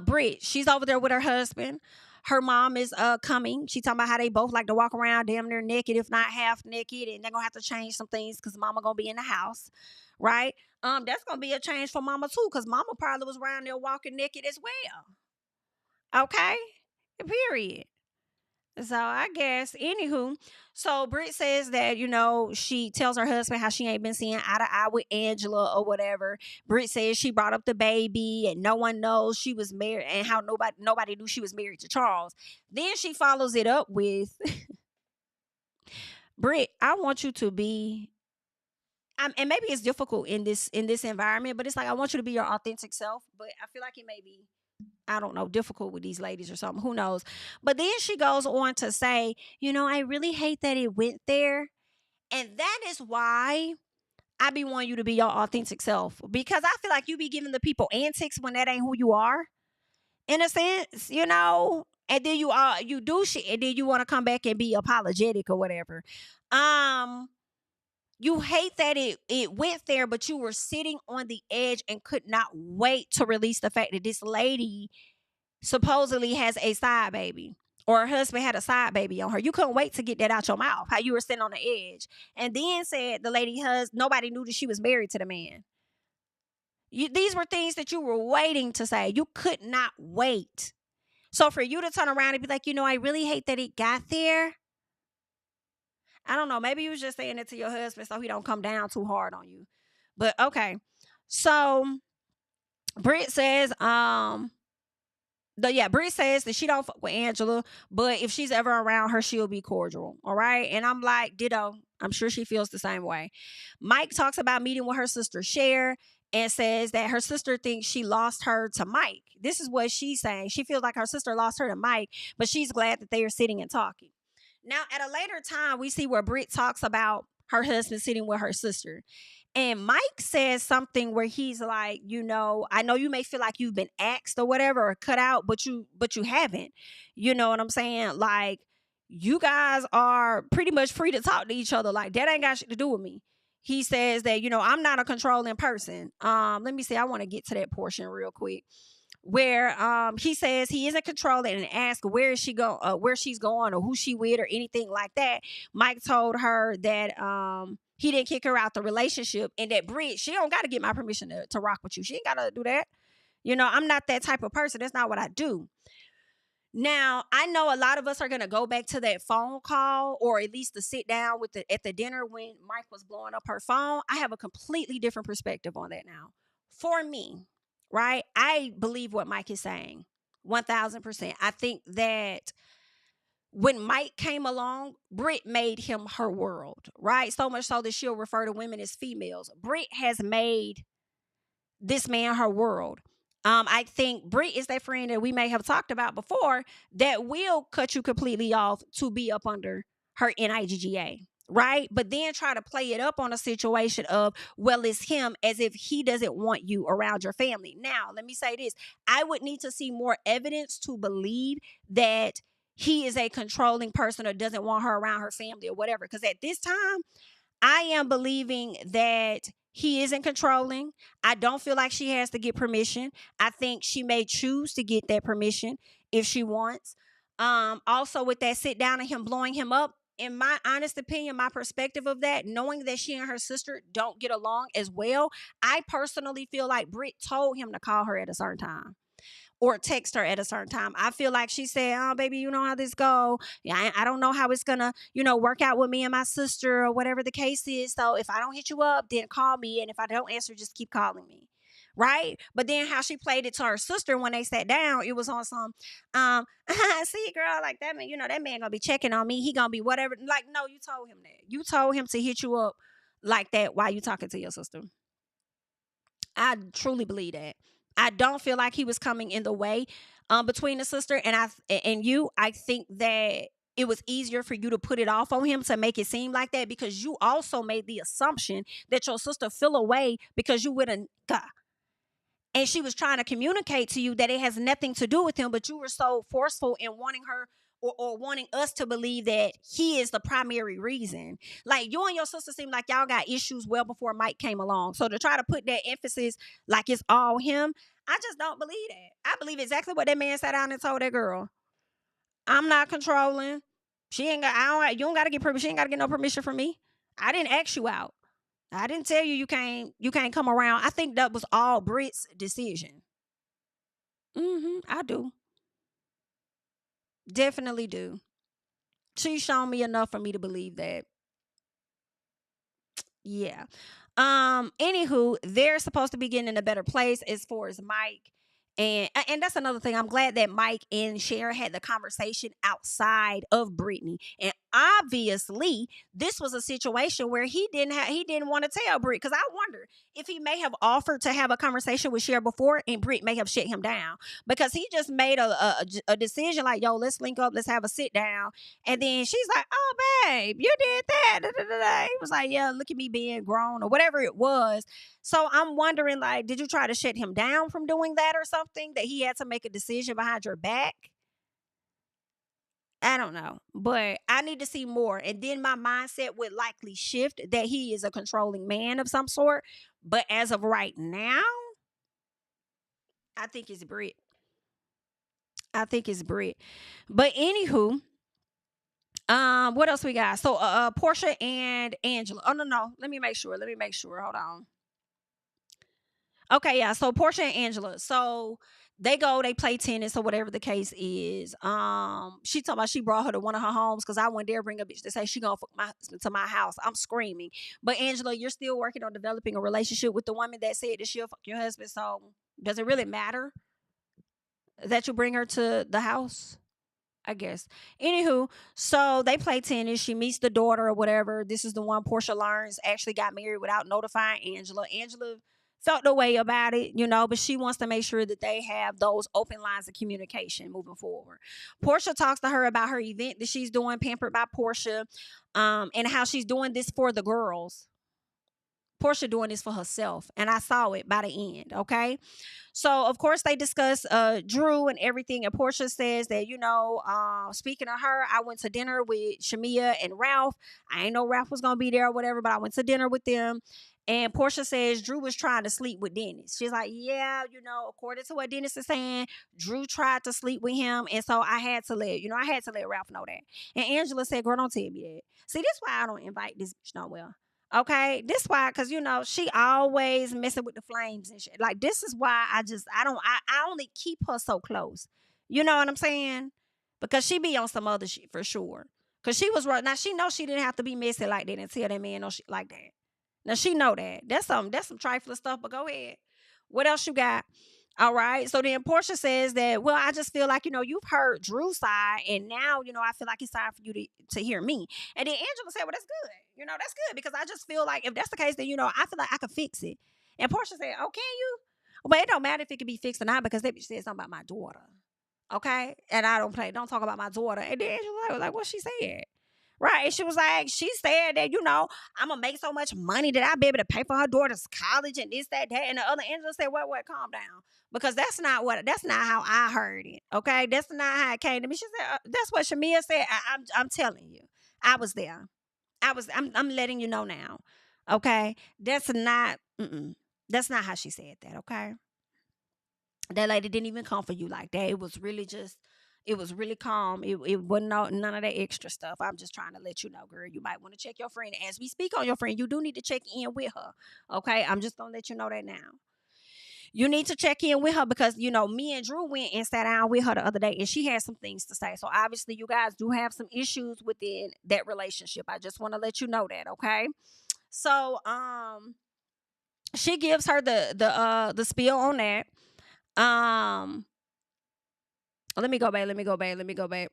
Britt, she's over there with her husband. Her mom is coming. She talking about how they both like to walk around damn near naked, if not half naked, and they're gonna have to change some things because mama gonna be in the house, right? That's gonna be a change for mama too, because mama probably was around there walking naked as well. Okay, period. So I guess, anywho, so Britt says that, she tells her husband how she ain't been seeing eye to eye with Angela or whatever. Britt says she brought up the baby and no one knows she was married and how nobody knew she was married to Charles. Then she follows it up with, Britt, I want you to be, and maybe it's difficult in this environment, but it's like, I want you to be your authentic self, but I feel like it may be, I don't know, difficult with these ladies or something. Who knows? But then she goes on to say, I really hate that it went there. And that is why I be wanting you to be your authentic self. Because I feel like you be giving the people antics when that ain't who you are. In a sense, And then you do shit and then you want to come back and be apologetic or whatever. You hate that it went there, but you were sitting on the edge and could not wait to release the fact that this lady supposedly has a side baby, or her husband had a side baby on her. You couldn't wait to get that out your mouth, how you were sitting on the edge. And then said the lady nobody knew that she was married to the man. These were things that you were waiting to say. You could not wait. So for you to turn around and be like, I really hate that it got there. I don't know. Maybe you was just saying it to your husband so he don't come down too hard on you. But okay. So Britt says, Britt says that she don't fuck with Angela, but if she's ever around her, she'll be cordial. All right. And I'm like, ditto. I'm sure she feels the same way. Mike talks about meeting with her sister Cher and says that her sister thinks she lost her to Mike. This is what she's saying. She feels like her sister lost her to Mike, but she's glad that they are sitting and talking. Now, at a later time, we see where Britt talks about her husband sitting with her sister. And Mike says something where he's like, I know you may feel like you've been axed or whatever or cut out, but you haven't. You know what I'm saying? Like, you guys are pretty much free to talk to each other. Like, that ain't got shit to do with me. He says that, I'm not a controlling person. Let me see. I want to get to that portion real quick. Where he says he isn't controlling and asks where she's going or who she with or anything like that. Mike told her that he didn't kick her out the relationship and that Britt, she don't got to get my permission to rock with you. She ain't got to do that. I'm not that type of person. That's not what I do. Now, I know a lot of us are going to go back to that phone call or at least to sit down at the dinner when Mike was blowing up her phone. I have a completely different perspective on that now. For me, right? I believe what Mike is saying 1000%. I think that when Mike came along, Britt made him her world, right? So much so that she'll refer to women as females. Britt has made this man her world. I think Britt is that friend that we may have talked about before that will cut you completely off to be up under her NIGGA, right? But then try to play it up on a situation of, well, it's him, as if he doesn't want you around your family. Now, let me say this. I would need to see more evidence to believe that he is a controlling person or doesn't want her around her family or whatever. Because at this time, I am believing that he isn't controlling. I don't feel like she has to get permission. I think she may choose to get that permission if she wants. Also, with that sit down and him blowing him up, in my honest opinion, my perspective of that, knowing that she and her sister don't get along as well, I personally feel like Britt told him to call her at a certain time or text her at a certain time. I feel like she said, "Oh, baby, you know how this go. Yeah, I don't know how it's gonna, work out with me and my sister or whatever the case is. So if I don't hit you up, then call me. And if I don't answer, just keep calling me." Right? But then how she played it to her sister when they sat down, it was on some, see, girl, like that man, that man gonna be checking on me. He gonna be whatever. Like, no, you told him that. You told him to hit you up like that while you talking to your sister. I truly believe that. I don't feel like he was coming in the way between the sister and you. I think that it was easier for you to put it off on him to make it seem like that, because you also made the assumption that your sister feel away because you wouldn't. And she was trying to communicate to you that it has nothing to do with him, but you were so forceful in wanting her or wanting us to believe that he is the primary reason. Like, you and your sister seem like y'all got issues well before Mike came along. So to try to put that emphasis like it's all him, I just don't believe that. I believe exactly what that man sat down and told that girl. I'm not controlling. She ain't got, you don't got to get permission. She ain't got to get no permission from me. I didn't ask you out. I didn't tell you can't come around. I think that was all Britt's decision. I do. Definitely do. She's shown me enough for me to believe that. Yeah. Anywho, they're supposed to be getting in a better place as far as Mike. And that's another thing. I'm glad that Mike and Cher had the conversation outside of Brittany. And obviously, this was a situation where he didn't want to tell Britt, because I wonder if he may have offered to have a conversation with Cher before, and Britt may have shut him down, because he just made a decision like, yo, let's link up, let's have a sit down. And then she's like, oh, babe, you did that. Da, da, da, da. He was like, yeah, look at me being grown or whatever it was. So I'm wondering, like, did you try to shut him down from doing that or something, that he had to make a decision behind your back? I don't know, but I need to see more. And then my mindset would likely shift that he is a controlling man of some sort. But as of right now, I think it's Brit. I think it's Brit. But anywho, what else we got? So Porsha and Angela. Oh no. Let me make sure. Hold on. Okay, yeah. So Porsha and Angela. So they play tennis or whatever the case is. She talking about she brought her to one of her homes, because I went there bring a bitch to say she gonna fuck to my house. I'm screaming. But Angela, you're still working on developing a relationship with the woman that said that she'll fuck your husband. So does it really matter that you bring her to the house? I guess. Anywho, so they play tennis. She meets the daughter or whatever. This is the one Porsha learns actually got married without notifying Angela. Angela felt the way about it, but she wants to make sure that they have those open lines of communication moving forward. Porsha talks to her about her event that she's doing, Pampered by Porsha, and how she's doing this for the girls. Porsha doing this for herself, and I saw it by the end, okay? So, of course, they discuss Drew and everything, and Porsha says that, speaking of her, I went to dinner with Shamia and Ralph. I ain't know Ralph was going to be there or whatever, but I went to dinner with them. And Porsha says Drew was trying to sleep with Dennis. She's like, yeah, according to what Dennis is saying, Drew tried to sleep with him, and so I had to let Ralph know that. And Angela said, girl, don't tell me that. See, this is why I don't invite this bitch nowhere. Okay, this why, because she always messing with the flames and shit. Like, this is why I only keep her so close. You know what I'm saying? Because she be on some other shit for sure. Because she was right. Now she knows she didn't have to be messy like that and tell that man no shit like that. Now she know that. That's some trifling stuff, but go ahead. What else you got? All right. So then Porsha says that, well, I just feel like, you've heard Drew's side, and now, I feel like it's time for you to hear me. And then Angela said, well, that's good. That's good, because I just feel like if that's the case, then, I feel like I could fix it. And Porsha said, oh, can you? But it don't matter if it can be fixed or not, because that bitch said something about my daughter. Okay. And I don't talk about my daughter. And then Angela was like, what she said? Right. And she was like, she said that, I'm going to make so much money that I'll be able to pay for her daughter's college and this, that. And the other Angela said, what, calm down. Because that's not how I heard it. Okay. That's not how it came to me. She said, that's what Shamia said. I'm telling you, I was there. I'm letting you know now. Okay. That's not how she said that. Okay. That lady didn't even come for you like that. It was really calm. It wasn't none of that extra stuff. I'm just trying to let you know, girl. You might want to check your friend. As we speak on your friend, you do need to check in with her. Okay. I'm just going to let you know that now. You need to check in with her because, me and Drew went and sat down with her the other day and she had some things to say. So obviously you guys do have some issues within that relationship. I just want to let you know that. Okay. So, she gives her the spiel on that. Let me go back.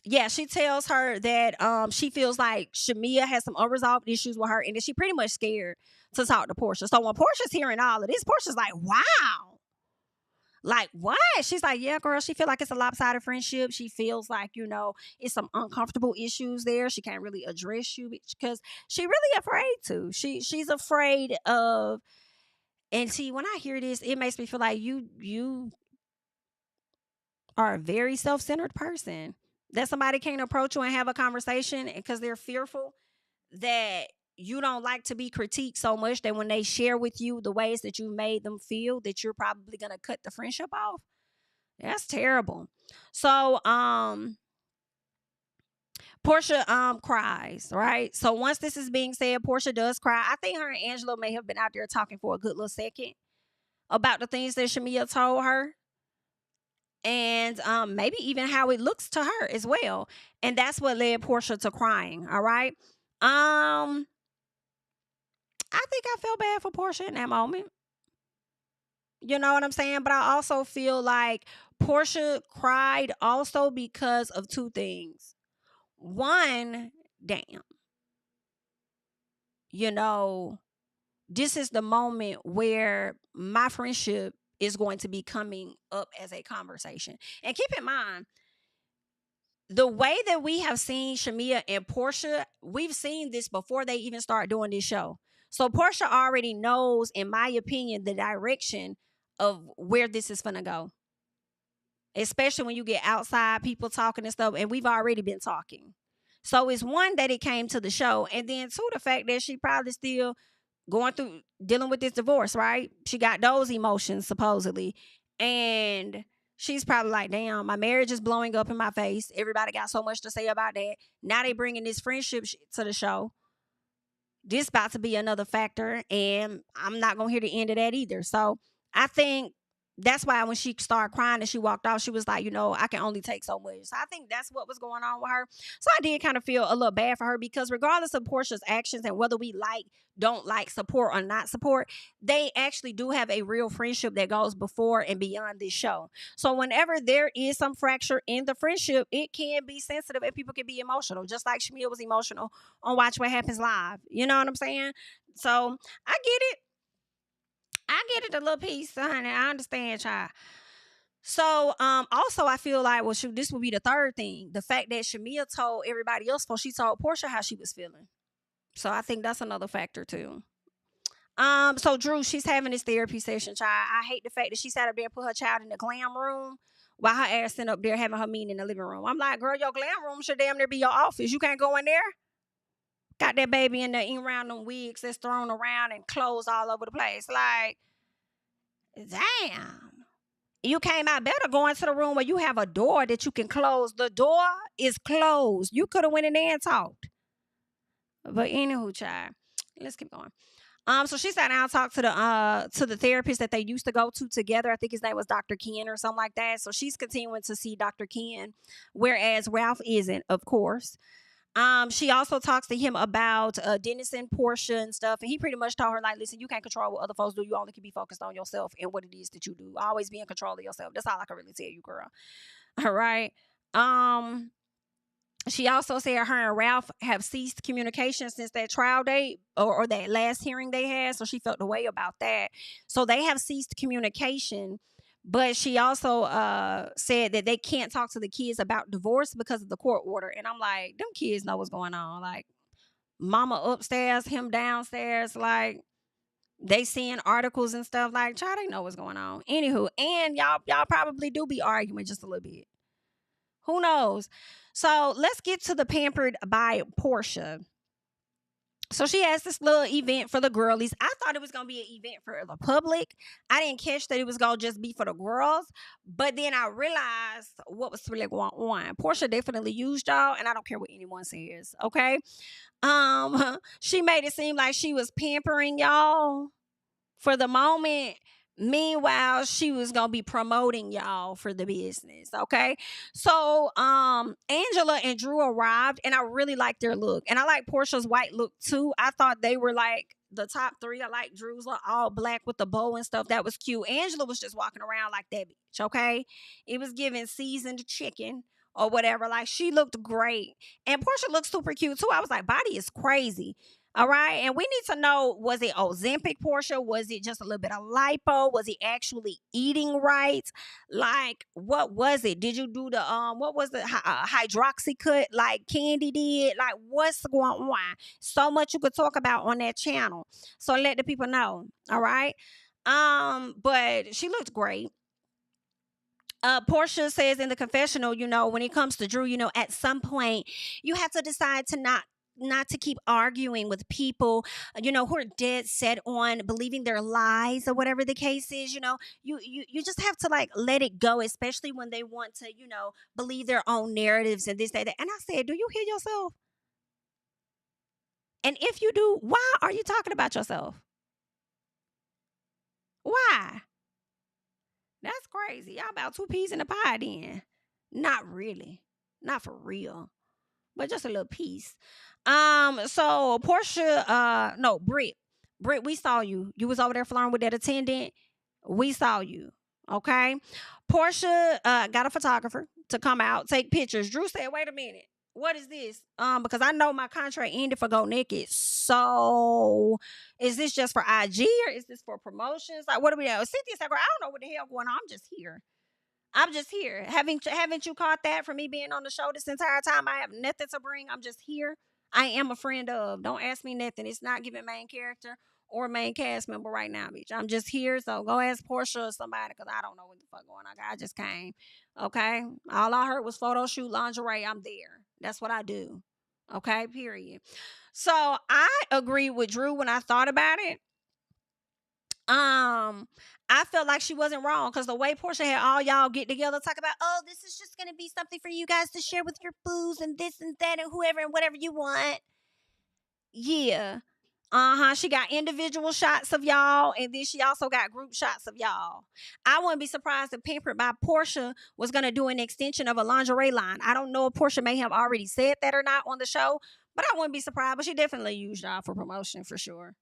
Yeah, she tells her that she feels like Shamia has some unresolved issues with her and that she pretty much scared to talk to Porsha. So when Portia's hearing all of this, Portia's like, wow. Like, what? She's like, yeah, girl, she feel like it's a lopsided friendship. She feels like, it's some uncomfortable issues there. She can't really address you because she really afraid to. She's afraid of, and see, when I hear this, it makes me feel like you are a very self-centered person. That somebody can't approach you and have a conversation because they're fearful that you don't like to be critiqued so much that when they share with you the ways that you made them feel, that you're probably going to cut the friendship off. That's terrible. So, Porsha cries, right? So once this is being said, Porsha does cry. I think her and Angela may have been out there talking for a good little second about the things that Shamia told her. And maybe even how it looks to her as well. And that's what led Porsha to crying. All right. I think I felt bad for Porsha in that moment. You know what I'm saying? But I also feel like Porsha cried also because of two things. One, damn. This is the moment where my friendship is going to be coming up as a conversation. And keep in mind, the way that we have seen Shamia and Porsha, we've seen this before they even start doing this show. So Porsha already knows, in my opinion, the direction of where this is going to go. Especially when you get outside people talking and stuff. And we've already been talking. So it's one, that it came to the show. And then two, the fact that she probably still dealing with this divorce, right? She got those emotions, supposedly. And she's probably like, damn, my marriage is blowing up in my face. Everybody got so much to say about that. Now they bringing this friendship to the show. This about to be another factor. And I'm not going to hear the end of that either. So I think that's why when she started crying and she walked off, she was like, I can only take so much. So I think that's what was going on with her. So I did kind of feel a little bad for her because regardless of Porsha's actions and whether we don't like, support or not support, they actually do have a real friendship that goes before and beyond this show. So whenever there is some fracture in the friendship, it can be sensitive and people can be emotional, just like Shamia was emotional on Watch What Happens Live. You know what I'm saying? So I get it a little piece, honey. I understand, child. So, also I feel like, well, shoot, this would be the third thing. The fact that Shamia told everybody else before she told Porsha how she was feeling. So I think that's another factor too. So Drew, she's having this therapy session, child. I hate the fact that she sat up there and put her child in the glam room while her ass sitting up there having her meeting in the living room. I'm like, girl, your glam room should damn near be your office. You can't go in there. Got that baby in there eating around them wigs that's thrown around and clothes all over the place. Like, damn. You came out better going to the room where you have a door that you can close. The door is closed. You could have went in there and talked. But anywho, child, let's keep going. So she sat down and talked to the therapist that they used to go to together. I think his name was Dr. Ken or something like that. So she's continuing to see Dr. Ken, whereas Ralph isn't, of course. She also talks to him about Dennis and Porsha and stuff. And he pretty much told her, like, listen, you can't control what other folks do. You only can be focused on yourself and what it is that you do. Always be in control of yourself. That's all I can really tell you, girl. All right. She also said her and Ralph have ceased communication since that trial date or that last hearing they had. So she felt the way about that. So they have ceased communication But she also said that they can't talk to the kids about divorce because of the court order. And I'm like, them kids know what's going on. Like, mama upstairs, him downstairs. Like, they seeing articles and stuff. Like, child, they know what's going on. Anywho, and y'all probably do be arguing just a little bit. Who knows? So let's get to the Pampered by Porsha. So she has this little event for the girlies. I thought it was going to be an event for the public. I didn't catch that it was going to just be for the girls. But then I realized what was really going on. Porsha definitely used y'all, and I don't care what anyone says, okay? She made it seem like she was pampering y'all for the moment. Meanwhile, she was gonna be promoting y'all for the business. Okay. So Angela and Drew arrived, and I really liked their look. And I like Porsha's white look too. I thought they were like the top three. I like Drew's look, all black with the bow and stuff. That was cute. Angela was just walking around like that bitch. Okay. It was giving seasoned chicken or whatever. Like, she looked great. And Porsha looked super cute too. I was like, body is crazy. All right. And we need to know, was it Ozempic Porsha? Was it just a little bit of lipo? Was he actually eating right? Like, what was it? Did you do the, what was the hydroxy cut like Kandi did? Like, what's going on? So much you could talk about on that channel. So let the people know. All right. But she looked great. Porsha says in the confessional, when it comes to Drew, at some point you have to decide to not to keep arguing with people, who are dead set on believing their lies or whatever the case is. You just have to like let it go, especially when they want to, believe their own narratives and this, that. And I said, do you hear yourself? And if you do, why are you talking about yourself? Why? That's crazy. Y'all about 2 peas in a pie then. Not really. Not for real. But just a little piece. So Porsha, no, Britt, we saw you. You was over there flirting with that attendant. We saw you. Okay. Porsha got a photographer to come out, take pictures. Drew said, wait a minute. What is this? Because I know my contract ended for Go Naked. So is this just for IG or is this for promotions? Like, what do we know? Cynthia said, I don't know what the hell going on. I'm just here. Haven't you caught that from me being on the show this entire time? I have nothing to bring. I'm just here. I am a friend of. Don't ask me nothing. It's not giving main character or main cast member right now, bitch. I'm just here. So go ask Porsha or somebody because I don't know what the fuck going on. I just came. Okay. All I heard was photo shoot lingerie. I'm there. That's what I do. Okay. Period. So I agree with Drew when I thought about it. I felt like she wasn't wrong because the way Porsha had all y'all get together talk about, oh, this is just gonna be something for you guys to share with your booze and this and that and whoever and whatever you want. Yeah. She got individual shots of y'all, and then she also got group shots of y'all. I wouldn't be surprised if Pampered by Porsha was gonna do an extension of a lingerie line. I don't know if Porsha may have already said that or not on the show, but I wouldn't be surprised. But she definitely used y'all for promotion for sure.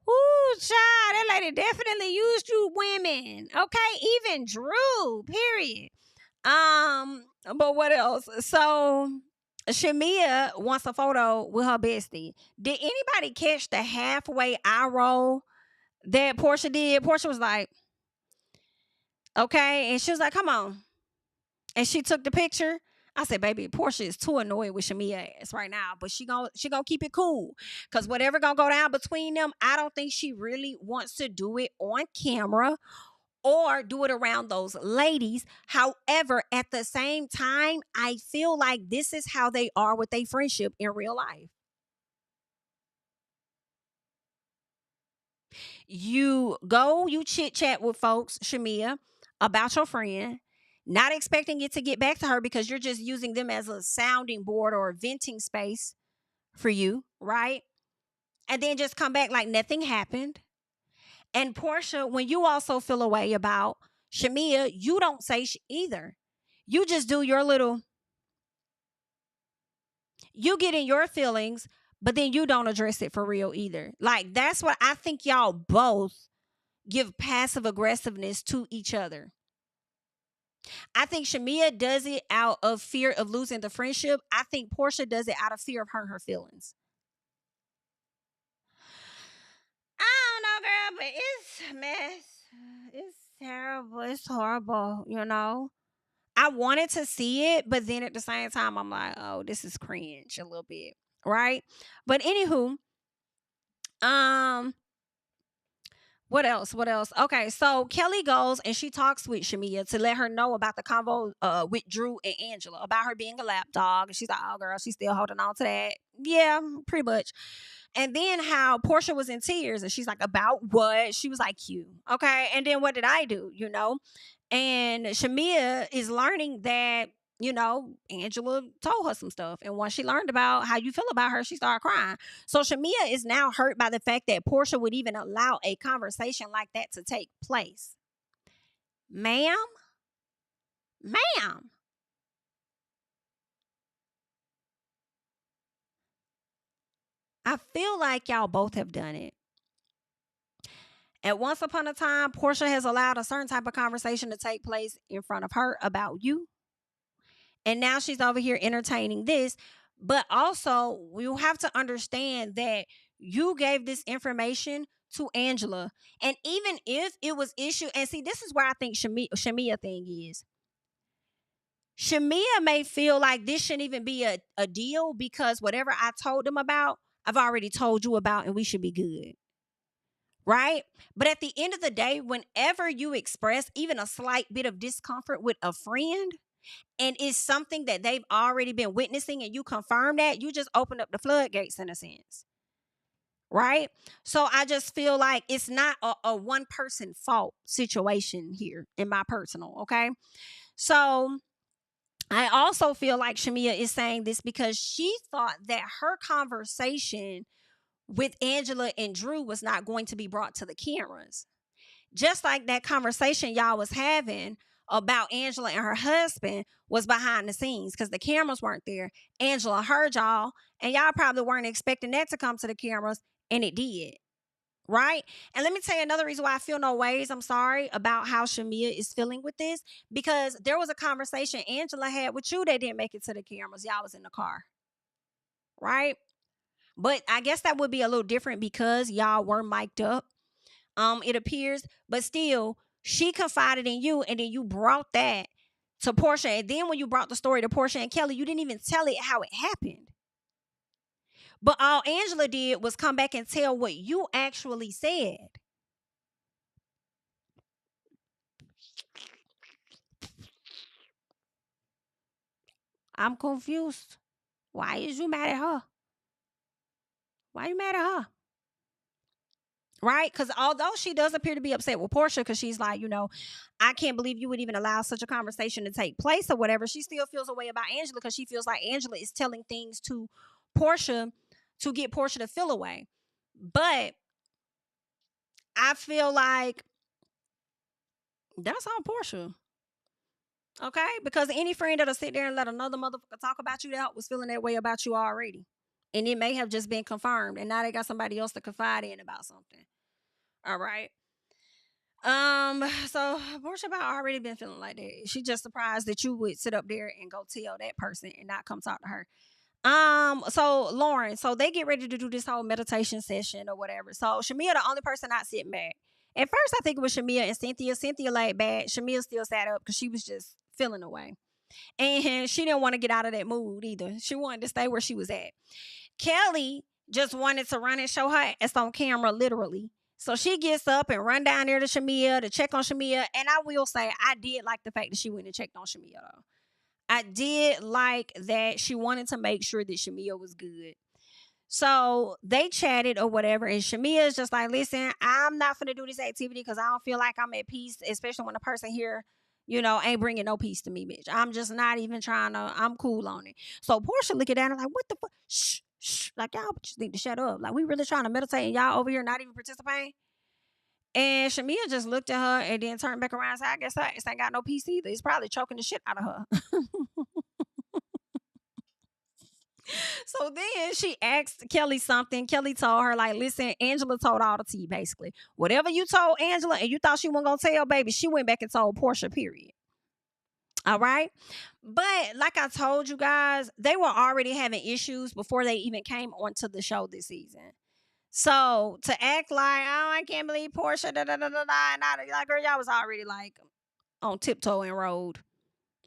Ooh, child, that lady definitely used you women. Okay, even Drew, period. But what else? So Shamia wants a photo with her bestie. Did anybody catch the halfway eye roll that Porsha did? Porsha was like, okay, and she was like, come on. And she took the picture. I said, baby, Porsha is too annoyed with Shamia ass right now, but she gonna keep it cool. Cause whatever gonna go down between them, I don't think she really wants to do it on camera or do it around those ladies. However, at the same time, I feel like this is how they are with their friendship in real life. You go, you chit chat with folks, Shamia, about your friend, not expecting it to get back to her because you're just using them as a sounding board or a venting space for you, right? And then just come back like nothing happened. And Porsha, when you also feel a way about Shamia, you don't say either. You just do your little, you get in your feelings, but then you don't address it for real either. Like, that's what I think y'all both give passive aggressiveness to each other. I think Shamia does it out of fear of losing the friendship. I think Porsha does it out of fear of hurting her feelings. girl, but it's a mess. It's terrible. It's horrible, you know. I wanted to see it, but then at the same time, I'm like, oh, this is cringe a little bit, right? But anywho, um, what else? What else? Okay, so Kelly goes and she talks with Shamia to let her know about the convo with Drew and Angela about her being a lap dog. And she's like, oh, girl, she's still holding on to that. Yeah, pretty much. And then how Porsha was in tears and she's like, about what? She was like, you. Okay. And then what did I do? You know? And Shamia is learning that, you know, Angela told her some stuff. And once she learned about how you feel about her, she started crying. So Shamia is now hurt by the fact that Porsha would even allow a conversation like that to take place. Ma'am? Ma'am. I feel like y'all both have done it. At once upon a time, Porsha has allowed a certain type of conversation to take place in front of her about you. And now she's over here entertaining this. But also, you have to understand that you gave this information to Angela. And even if it was issued, and see, this is where I think Shamia thing is. Shamia may feel like this shouldn't even be a deal because whatever I told them about, I've already told you about, and we should be good. Right? But at the end of the day, whenever you express even a slight bit of discomfort with a friend, and it's something that they've already been witnessing and you confirm that, you just open up the floodgates in a sense. Right? So I just feel like it's not a one person fault situation here in my personal, okay? So I also feel like Shamia is saying this because she thought that her conversation with Angela and Drew was not going to be brought to the cameras. Just like that conversation y'all was having about Angela and her husband was behind the scenes because the cameras weren't there. Angela heard y'all and y'all probably weren't expecting that to come to the cameras, and it did. Right? And let me tell you another reason why I feel no ways, I'm sorry, about how Shamia is feeling with this, because there was a conversation Angela had with you that didn't make it to the cameras. Y'all was in the car. Right? But I guess that would be a little different because y'all were mic'd up. It appears, but still, she confided in you, and then you brought that to Porsha. And then when you brought the story to Porsha and Kelly, you didn't even tell it how it happened. But all Angela did was come back and tell what you actually said. I'm confused. Why is you mad at her? Why you mad at her? Right? Because although she does appear to be upset with Porsha because she's like, you know, I can't believe you would even allow such a conversation to take place or whatever, she still feels a way about Angela because she feels like Angela is telling things to Porsha to get Porsha to feel away. But I feel like that's on Porsha. Okay? Because any friend that'll sit there and let another motherfucker talk about you that was feeling that way about you already. And it may have just been confirmed. And now they got somebody else to confide in about something. All right. So Porsha about already been feeling like that. She just surprised that you would sit up there and go tell that person and not come talk to her. So Lauren, so they get ready to do this whole meditation session or whatever. So Shamia, the only person not sitting back. At first, I think it was Shamia and Cynthia. Cynthia laid back. Shamia still sat up because she was just feeling away. And she didn't want to get out of that mood either. She wanted to stay where she was at. Kelly just wanted to run and show her ass on camera, literally. So she gets up and run down there to Shamia to check on Shamia. And I will say, I did like the fact that she went and checked on Shamia, though. I did like that she wanted to make sure that Shamia was good. So they chatted or whatever. And Shamia is just like, listen, I'm not going to do this activity because I don't feel like I'm at peace, especially when the person here, you know, ain't bringing no peace to me, bitch. I'm just not even trying to, I'm cool on it. So Porsha look at that and like, what the fuck? Shh. Like, y'all just need to shut up. Like, we really trying to meditate and y'all over here not even participating. And Shamia just looked at her and then turned back around and said, I guess that ain't got no peace either. It's probably choking the shit out of her. So then she asked Kelly something. Kelly told her, like, listen, Angela told all the tea, basically. Whatever you told Angela and you thought she wasn't going to tell, baby, she went back and told Porsha, period. All right. But like I told you guys, they were already having issues before they even came onto the show this season. So to act like, oh, I can't believe Porsha, da da da da da, and like, girl, y'all was already like on tiptoe and road,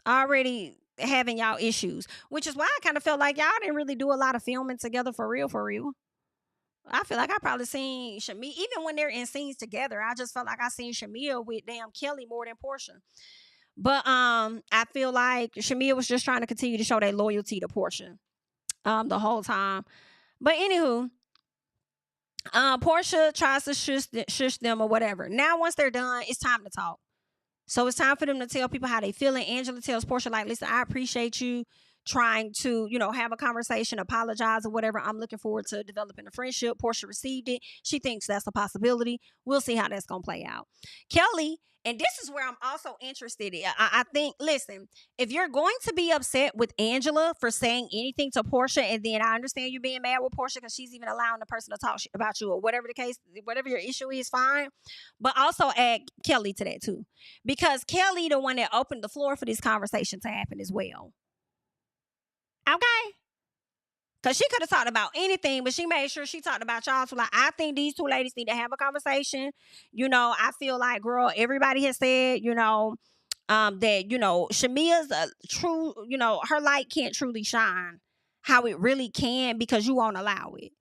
already having y'all issues, which is why I kind of felt like y'all didn't really do a lot of filming together for real, for real. I feel like I probably seen Shamia, even when they're in scenes together, I just felt like I seen Shamia with damn Kelly more than Porsha. But I feel like Shamia was just trying to continue to show that loyalty to Porsha the whole time. But anywho, Porsha tries to shush them or whatever. Now once they're done, it's time to talk. So it's time for them to tell people how they feeling. Angela tells Porsha, like, listen, I appreciate you trying to, have a conversation, apologize or whatever. I'm looking forward to developing a friendship. Porsha received it. She thinks that's a possibility. We'll see how that's going to play out. Kelly, and this is where I'm also interested in. I think, listen, if you're going to be upset with Angela for saying anything to Porsha, and then I understand you being mad with Porsha because she's even allowing the person to talk about you or whatever the case, whatever your issue is, fine. But also add Kelly to that too. Because Kelly, the one that opened the floor for this conversation to happen as well. Okay? Because she could have talked about anything, but she made sure she talked about y'all. So, like, I think these two ladies need to have a conversation. I feel like, girl, everybody has said, that, Shamia's a true, her light can't truly shine how it really can because you won't allow it.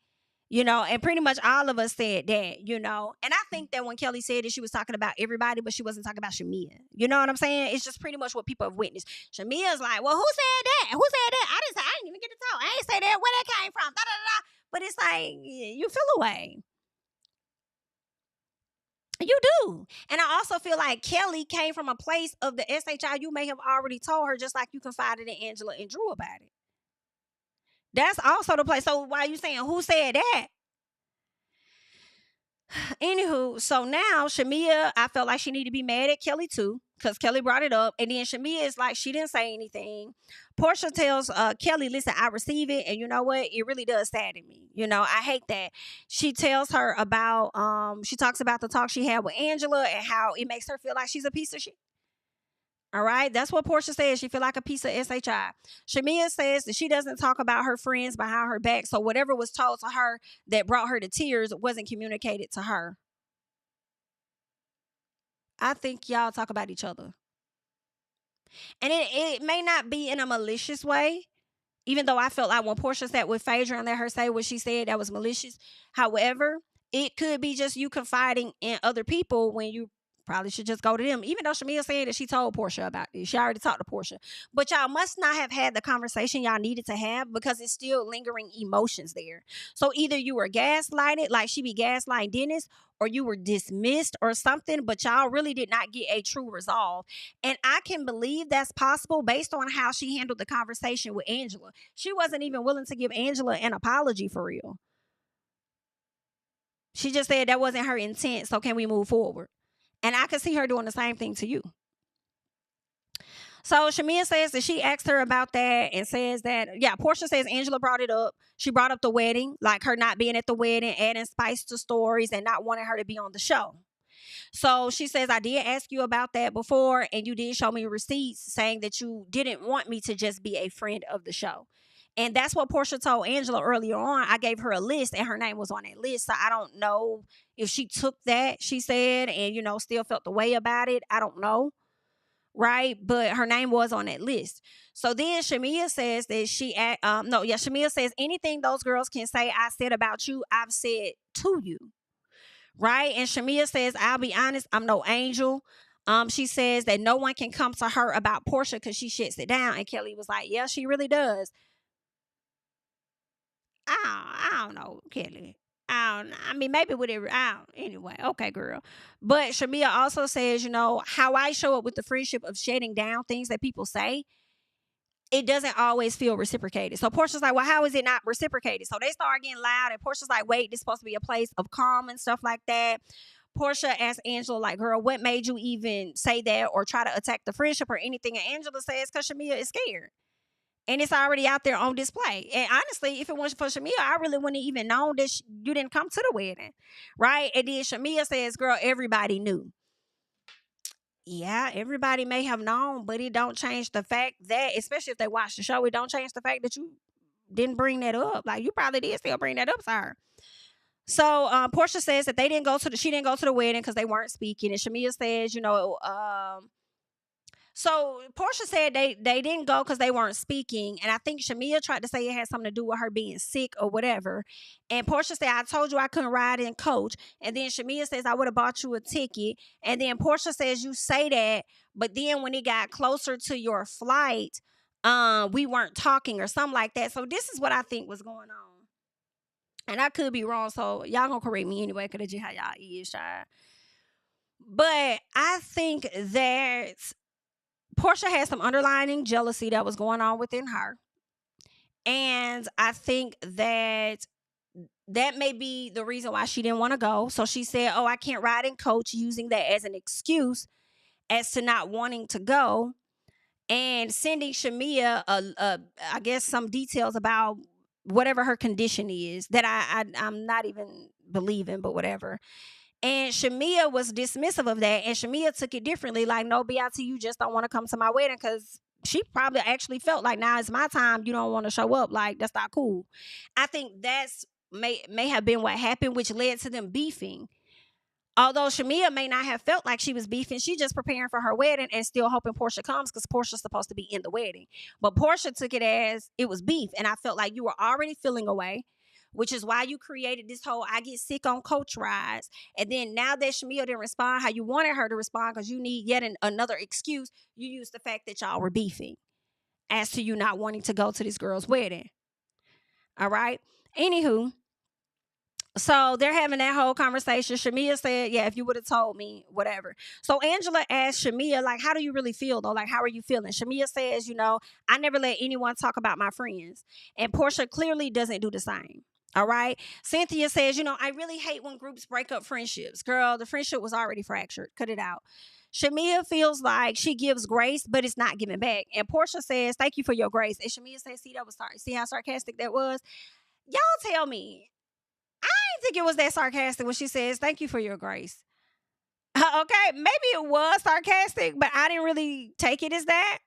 And pretty much all of us said that, and I think that when Kelly said it, she was talking about everybody, but she wasn't talking about Shamia. You know what I'm saying? It's just pretty much what people have witnessed. Shamia's like, well, who said that? Who said that? I didn't even get to talk. I ain't say that. Where that came from? Da, da, da. But it's like, you feel away. You do. And I also feel like Kelly came from a place of the SHI you may have already told her, just like you confided in Angela and Drew about it. That's also the place. So why are you saying, who said that? Anywho, so now Shamia, I felt like she needed to be mad at Kelly too, because Kelly brought it up. And then Shamia is like, she didn't say anything. Porsha tells Kelly, listen, I receive it. And you know what? It really does sadden me. I hate that. She tells her about, she talks about the talk she had with Angela and how it makes her feel like she's a piece of shit. All right, that's what Porsha says. She feel like a piece of SHI. Shamia says that she doesn't talk about her friends behind her back. So whatever was told to her that brought her to tears wasn't communicated to her. I think y'all talk about each other. And it may not be in a malicious way, even though I felt like when Porsha sat with Phaedra and let her say what she said, that was malicious. However, it could be just you confiding in other people when you probably should just go to them. Even though Shamia said that she told Porsha about it. She already talked to Porsha. But y'all must not have had the conversation y'all needed to have because it's still lingering emotions there. So either you were gaslighted, like she be gaslighting Dennis, or you were dismissed or something, but y'all really did not get a true resolve. And I can believe that's possible based on how she handled the conversation with Angela. She wasn't even willing to give Angela an apology for real. She just said that wasn't her intent, so can we move forward? And I could see her doing the same thing to you. So Shamia says that she asked her about that and says that, Porsha says Angela brought it up. She brought up the wedding, like her not being at the wedding, adding spice to stories and not wanting her to be on the show. So she says, I did ask you about that before and you did show me receipts saying that you didn't want me to just be a friend of the show. And that's what Porsha told Angela earlier on. I gave her a list and her name was on that list. So I don't know if she took that, she said, and, still felt the way about it. I don't know. Right. But her name was on that list. So then Shamia says that Shamia says anything those girls can say I said about you, I've said to you. Right. And Shamia says, I'll be honest, I'm no angel. She says that no one can come to her about Porsha because she shuts it down. And Kelly was like, yeah, she really does. I don't know, Kelly. I mean, maybe whatever. Anyway, okay, girl. But Shamia also says, how I show up with the friendship of shutting down things that people say, it doesn't always feel reciprocated. So Porsha's like, well, how is it not reciprocated? So they start getting loud, and Porsha's like, wait, this is supposed to be a place of calm and stuff like that. Porsha asked Angela, like, girl, what made you even say that or try to attack the friendship or anything? And Angela says, because Shamia is scared. And it's already out there on display. And honestly, if it wasn't for Shamia, I really wouldn't even known that you didn't come to the wedding. Right? And then Shamia says, girl, everybody knew. Yeah, everybody may have known, but it don't change the fact that, especially if they watch the show, it don't change the fact that you didn't bring that up. Like, you probably did still bring that up, sir. So Porsha says that she didn't go to the wedding because they weren't speaking, and Shamia says, so Porsha said they didn't go because they weren't speaking, and I think Shamia tried to say it had something to do with her being sick or whatever. And Porsha said, "I told you I couldn't ride in coach." And then Shamia says, "I would have bought you a ticket." And then Porsha says, "You say that, but then when it got closer to your flight, we weren't talking or something like that." So this is what I think was going on, and I could be wrong. So y'all gonna correct me anyway, because that's just how y'all is, child. But I think that Porsha had some underlying jealousy that was going on within her. And I think that may be the reason why she didn't want to go. So she said, "Oh, I can't ride in coach," using that as an excuse as to not wanting to go, and sending Shamia, I guess, some details about whatever her condition is that I'm not even believing, but whatever. And Shamia was dismissive of that. And Shamia took it differently. Like, "No, BIT, you just don't want to come to my wedding," because she probably actually felt like, "Now it's my time. You don't want to show up. Like, that's not cool." I think that's may have been what happened, which led to them beefing. Although Shamia may not have felt like she was beefing, she just preparing for her wedding and still hoping Porsha comes because Porsha's supposed to be in the wedding. But Porsha took it as it was beef. And I felt like you were already feeling away, which is why you created this whole "I get sick on coach rides." And then now that Shamia didn't respond how you wanted her to respond because you need yet another excuse, you use the fact that y'all were beefing as to you not wanting to go to this girl's wedding. All right? Anywho, so they're having that whole conversation. Shamia said, "Yeah, if you would have told me, whatever." So Angela asked Shamia, like, "How do you really feel, though? Like, how are you feeling?" Shamia says, "I never let anyone talk about my friends." And Porsha clearly doesn't do the same. All right. Cynthia says, "I really hate when groups break up friendships." Girl, the friendship was already fractured. Cut it out. Shamia feels like she gives grace, but it's not giving back. And Porsha says, "Thank you for your grace." And Shamia says, see how sarcastic that was? Y'all tell me. I think it was that sarcastic when she says, "Thank you for your grace." Okay, maybe it was sarcastic, but I didn't really take it as that,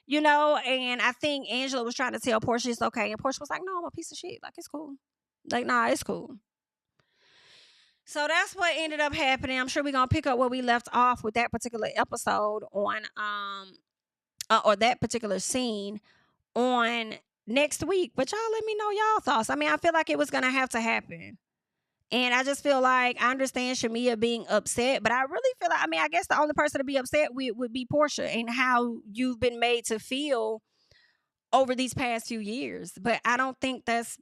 and I think Angela was trying to tell Porsha it's okay, and Porsha was like, "No, I'm a piece of shit. Like, it's cool. Like, nah, it's cool." So that's what ended up happening. I'm sure we're gonna pick up where we left off with that particular episode on or that particular scene on next week. But y'all let me know y'all thoughts. I mean, I feel like it was gonna have to happen. And I just feel like I understand Shamia being upset, but I really feel like, I guess the only person to be upset with would be Porsha and how you've been made to feel over these past few years. But I don't think that's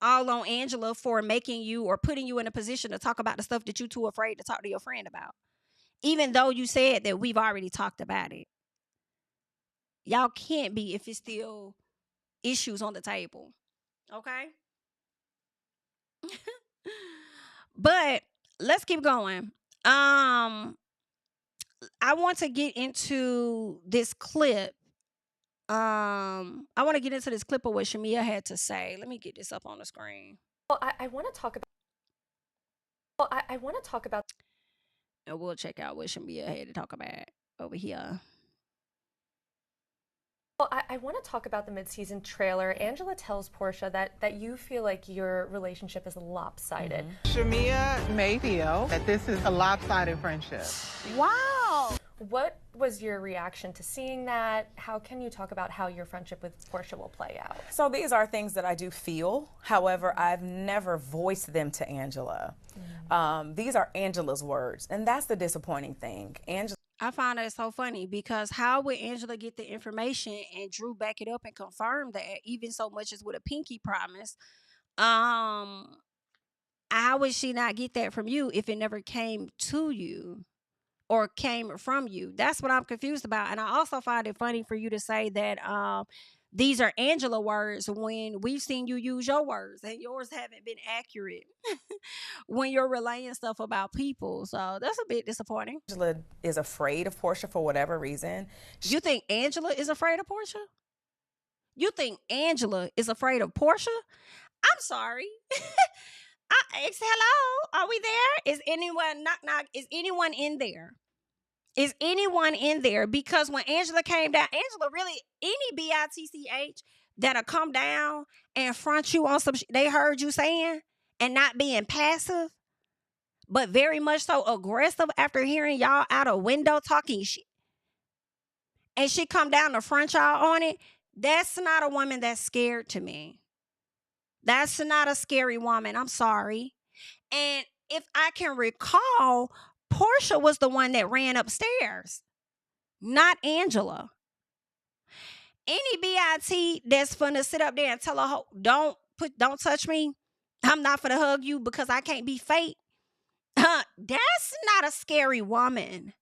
all on Angela for making you or putting you in a position to talk about the stuff that you're too afraid to talk to your friend about. Even though you said that we've already talked about it. Y'all can't be if it's still issues on the table. Okay? But let's keep going. I want to get into this clip. I want to get into this clip of what Shamia had to say. Let me get this up on the screen. Well, I want to talk about. Well, I want to talk about. And we'll check out what Shamia had to talk about over here. Well, I want to talk about the mid-season trailer. Angela tells Porsha that you feel like your relationship is lopsided. Shamia may feel that this is a lopsided friendship. Wow. What was your reaction to seeing that? How can you talk about how your friendship with Porsha will play out? So these are things that I do feel. However, I've never voiced them to Angela. These are Angela's words, and that's the disappointing thing. I find that so funny because how would Angela get the information and Drew back it up and confirm that, even so much as with a pinky promise? How would she not get that from you if it never came to you or came from you? That's what I'm confused about. And I also find it funny for you to say that these are Angela words when we've seen you use your words and yours haven't been accurate when you're relaying stuff about people. So that's a bit disappointing. Angela is afraid of Porsha for whatever reason. You think Angela is afraid of Porsha? You think Angela is afraid of Porsha? I'm sorry. Hello? Are we there? Is anyone, knock, knock, is anyone in there? Is anyone in there? Because when Angela came down, Angela really, any BITCH that'll come down and front you on some they heard you saying and not being passive, but very much so aggressive after hearing y'all out a window talking shit, and she come down to front y'all on it, that's not a woman that's scared to me. That's not a scary woman. I'm sorry. And if I can recall, Porsha was the one that ran upstairs, not Angela. Any BIT that's finna sit up there and tell a hoe, don't touch me. I'm not finna hug you because I can't be fake. That's not a scary woman.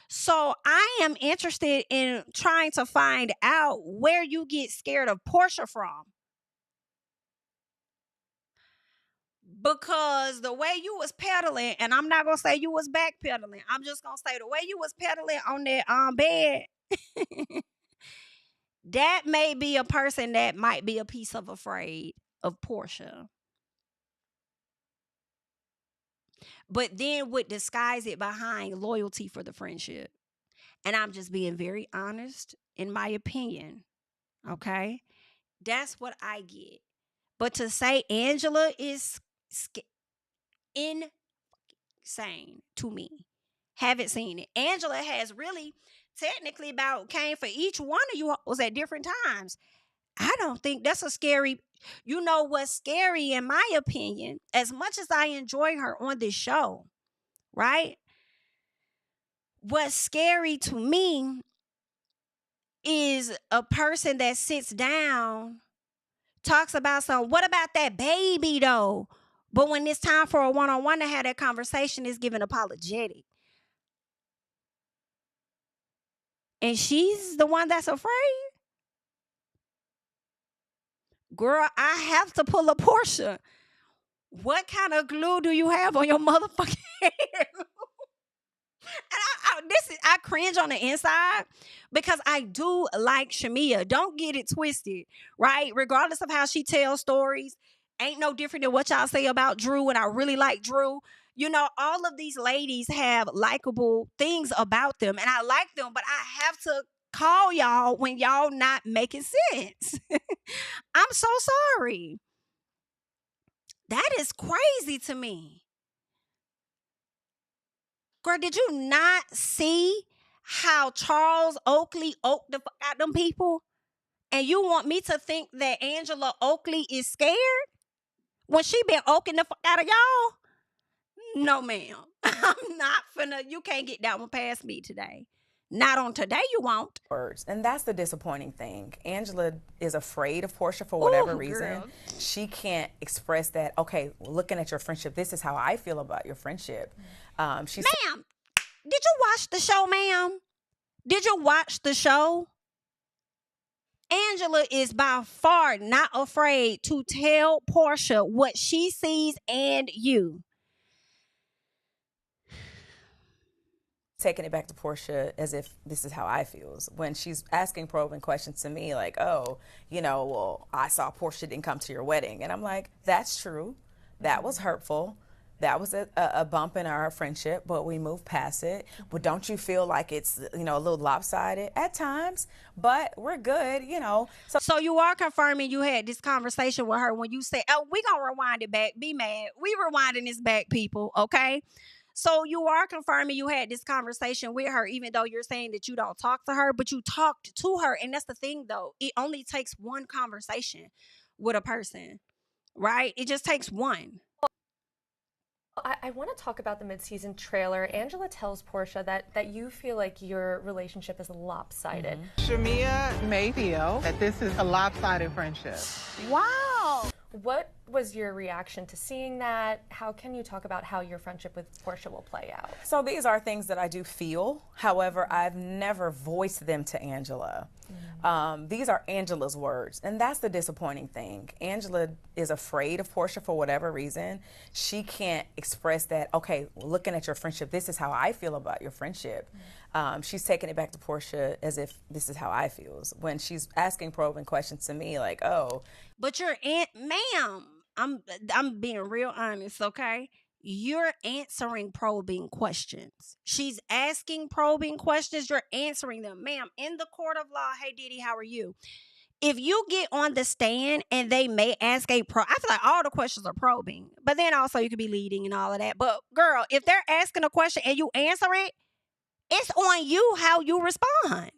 So I am interested in trying to find out where you get scared of Porsha from. Because the way you was pedaling, and I'm not gonna say you was backpedaling, I'm just gonna say the way you was pedaling on that bed, that may be a person that might be a piece of afraid of Porsha. But then would disguise it behind loyalty for the friendship. And I'm just being very honest in my opinion. Okay? That's what I get. But to say Angela is insane to me. Haven't seen it. Angela has really technically about came for each one of you was at different times. I don't think that's a scary. You know what's scary in my opinion, as much as I enjoy her on this show, right? What's scary to me is a person that sits down, talks about something. What about that baby though? But when it's time for a one-on-one to have that conversation, is given apologetic. And she's the one that's afraid. Girl, I have to pull a Porsha. What kind of glue do you have on your motherfucking hair? And I cringe on the inside because I do like Shamia. Don't get it twisted, right? Regardless of how she tells stories, ain't no different than what y'all say about Drew, and I really like Drew. You know, all of these ladies have likable things about them, and I like them, but I have to call y'all when y'all not making sense. I'm so sorry. That is crazy to me. Girl, did you not see how Charles Oakley oaked the fuck out them people? And you want me to think that Angela Oakley is scared when she been oaking the fuck out of y'all? No, ma'am. I'm not finna. You can't get that one past me today. Not on today, you won't. Words. And that's the disappointing thing. Angela is afraid of Porsha for whatever reason. Girl. She can't express that, okay, looking at your friendship, this is how I feel about your friendship. She's Ma'am, did you watch the show, ma'am? Did you watch the show? Angela is by far not afraid to tell Porsha what she sees and you. taking it back to Porsha as if this is how I feel. When she's asking probing questions to me like, oh, well, I saw Porsha didn't come to your wedding. And I'm like, that's true. That was hurtful. That was a bump in our friendship, but we moved past it. But don't you feel like it's, a little lopsided at times? But we're good, So you are confirming you had this conversation with her when you said, oh, we gonna rewind it back. Be mad. We rewinding this back, people, okay? So you are confirming you had this conversation with her, even though you're saying that you don't talk to her, but you talked to her. And that's the thing, though. It only takes one conversation with a person, right? It just takes one. I want to talk about the mid-season trailer. Angela tells Porsha that you feel like your relationship is lopsided. Shamia may feel that this is a lopsided friendship. Wow. What was your reaction to seeing that? How can you talk about how your friendship with Porsha will play out? So these are things that I do feel. However, I've never voiced them to Angela. These are Angela's words, and that's the disappointing thing. Angela is afraid of Porsha for whatever reason. She can't express that, okay, looking at your friendship, this is how I feel about your friendship. She's taking it back to Porsha as if this is how I feel. When she's asking probing questions to me like, oh. But your aunt, ma'am, I'm being real honest, okay? You're answering probing questions. She's asking probing questions. You're answering them. Ma'am, in the court of law, hey, Diddy, how are you? if you get on the stand and they may ask I feel like all the questions are probing, but then also you could be leading and all of that. But girl, if they're asking a question and you answer it, it's on you how you respond.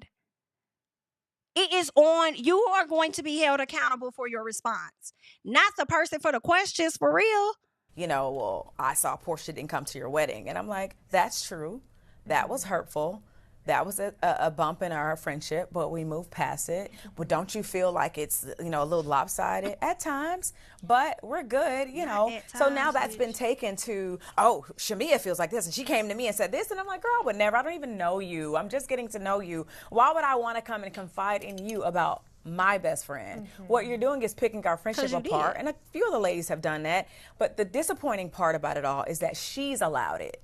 It is on, you are going to be held accountable for your response, not the person for the questions, for real. You know, well, I saw Porsha didn't come to your wedding. And I'm like, that's true. That was hurtful. That was a bump in our friendship, but we moved past it. But don't you feel like it's, you know, a little lopsided at times? But we're good, you know. So now that's been taken to, oh, Shamia feels like this, and she came to me and said this, and I'm like, girl, I would never. I don't even know you. I'm just getting to know you. Why would I want to come and confide in you about my best friend? What you're doing is picking our friendship apart, and a few of the ladies have done that. But the disappointing part about it all is that she's allowed it.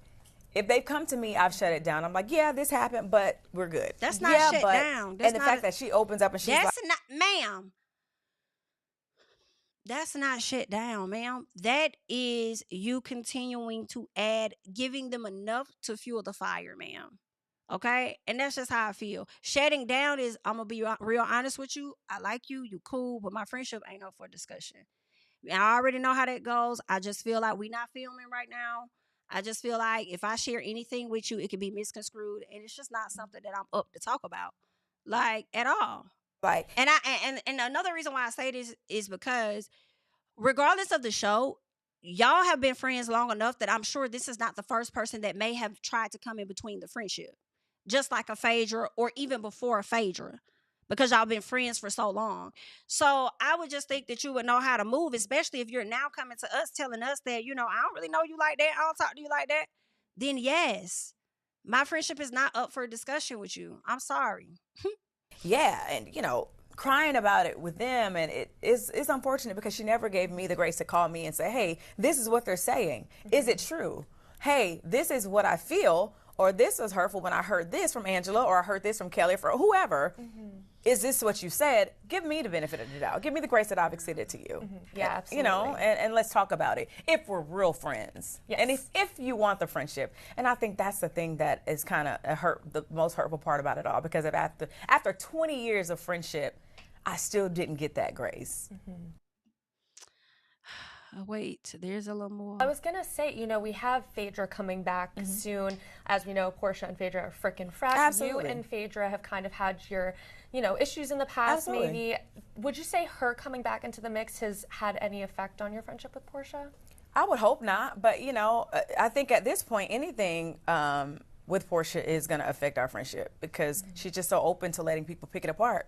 If they've come to me, I've shut it down. I'm like, yeah, this happened, but we're good. That's not shut down. And the fact that she opens up and she's like, ma'am. That's not shut down, ma'am. That is you continuing to add, giving them enough to fuel the fire, ma'am. Okay? And that's just how I feel. Shutting down is, I'm going to be real honest with you. I like you. You cool. But my friendship ain't up for discussion. I already know how that goes. I just feel like we're not filming right now. I just feel like if I share anything with you, it can be misconstrued, and it's just not something that I'm up to talk about, like, at all. Like, and another reason why I say this is because, regardless of the show, y'all have been friends long enough that I'm sure this is not the first person that may have tried to come in between the friendship, just like a Phaedra, or even before a Phaedra, because y'all been friends for so long. So I would just think that you would know how to move, especially if you're now coming to us telling us that, you know, I don't really know you like that, I don't talk to you like that. Then yes, my friendship is not up for a discussion with you. I'm sorry. Yeah, and you know, crying about it with them, and it's unfortunate because she never gave me the grace to call me and say, hey, this is what they're saying. Is it true? Hey, this is what I feel, or this was hurtful when I heard this from Angela, or I heard this from Kelly, or whoever. Is this what you said? Give me the benefit of the doubt. Give me the grace that I've extended to you. Yeah, absolutely. You know, and let's talk about it if we're real friends. Yes. And if you want the friendship. And I think that's the thing that is kind of the most hurtful part about it all, because of after 20 years of friendship, I still didn't get that grace. Wait, there's a little more. I was gonna say, you know, we have Phaedra coming back soon. As we know, Porsha and Phaedra are freaking fresh. Absolutely. You and Phaedra have kind of had your, you know, issues in the past. Absolutely. Maybe. Would you say her coming back into the mix has had any effect on your friendship with Porsha? I would hope not, but you know, I think at this point, anything with Porsha is going to affect our friendship, because she's just so open to letting people pick it apart.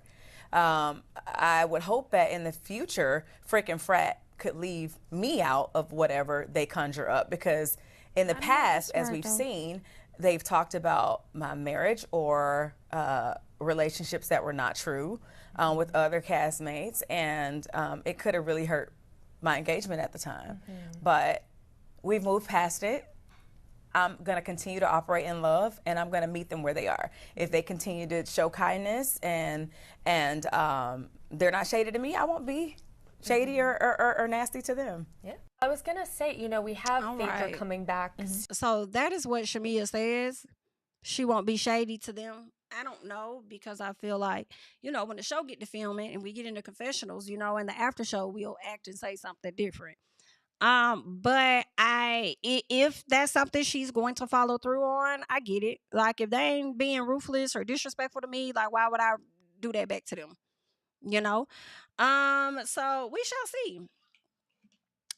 I would hope that in the future, Frick and Frat could leave me out of whatever they conjure up, because in the past, as we've seen, they've talked about my marriage or relationships that were not true with other castmates, and it could have really hurt my engagement at the time. But we've moved past it. I'm going to continue to operate in love, and I'm going to meet them where they are. If they continue to show kindness and they're not shady to me, I won't be shady or nasty to them. Yeah. I was going to say, you know, we have Phaedra coming back. So that is what Shamia says. She won't be shady to them. I don't know, because I feel like, you know, when the show get to filming and we get into confessionals, you know, in the after show, we'll act and say something different. But if that's something she's going to follow through on, I get it. Like, if they ain't being ruthless or disrespectful to me, like, why would I do that back to them? You know? So we shall see.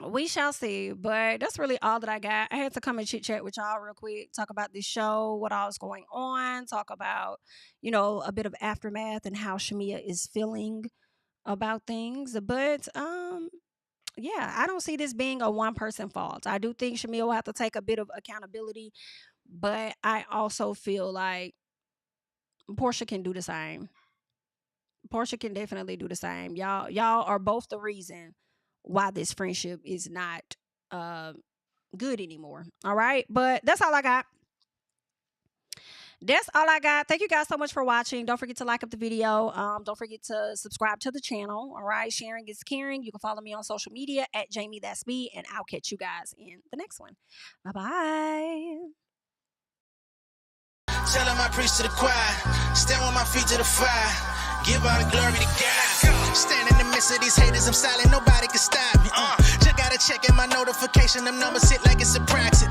We shall see. But that's really all that I got. I had to come and chit chat with y'all real quick, talk about this show, what all is going on, talk about, you know, a bit of aftermath and how Shamia is feeling about things. But yeah, I don't see this being a one-person fault. I do think Shamia will have to take a bit of accountability, but I also feel like Porsha can do the same. Porsha can definitely do the same. Y'all are both the reason why this friendship is not good anymore. All right, but that's all I got. That's all I got. Thank you guys so much for watching. Don't forget to like up the video. Don't forget to subscribe to the channel. All right. Sharing is caring. You can follow me on social media at JamiThatsMe, and I'll catch you guys in the next one. Bye-bye. Tell him I preach to the choir. Stand with my feet to the fire. Give all the glory to God. Stand in the midst of these haters, I'm silent, nobody can stop me. Just gotta check in my notification, them numbers hit like it's a proxy.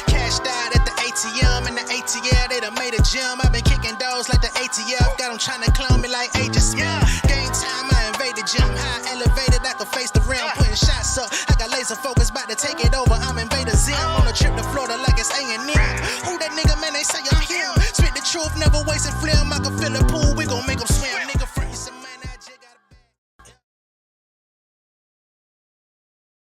Cashed out at the ATM, and the ATL, they done made a gym. I've been kicking doors like the ATF, got them trying to clone me like Agent Smith. Game time, I invaded gym, high elevated, I can face the rim. Putting shots up, I got laser focus, about to take it over, I'm Invader Zim. On a trip to Florida like it's A&M. Who that nigga, man, they say I'm him. Spit the truth, never wasting film, I can feel the pool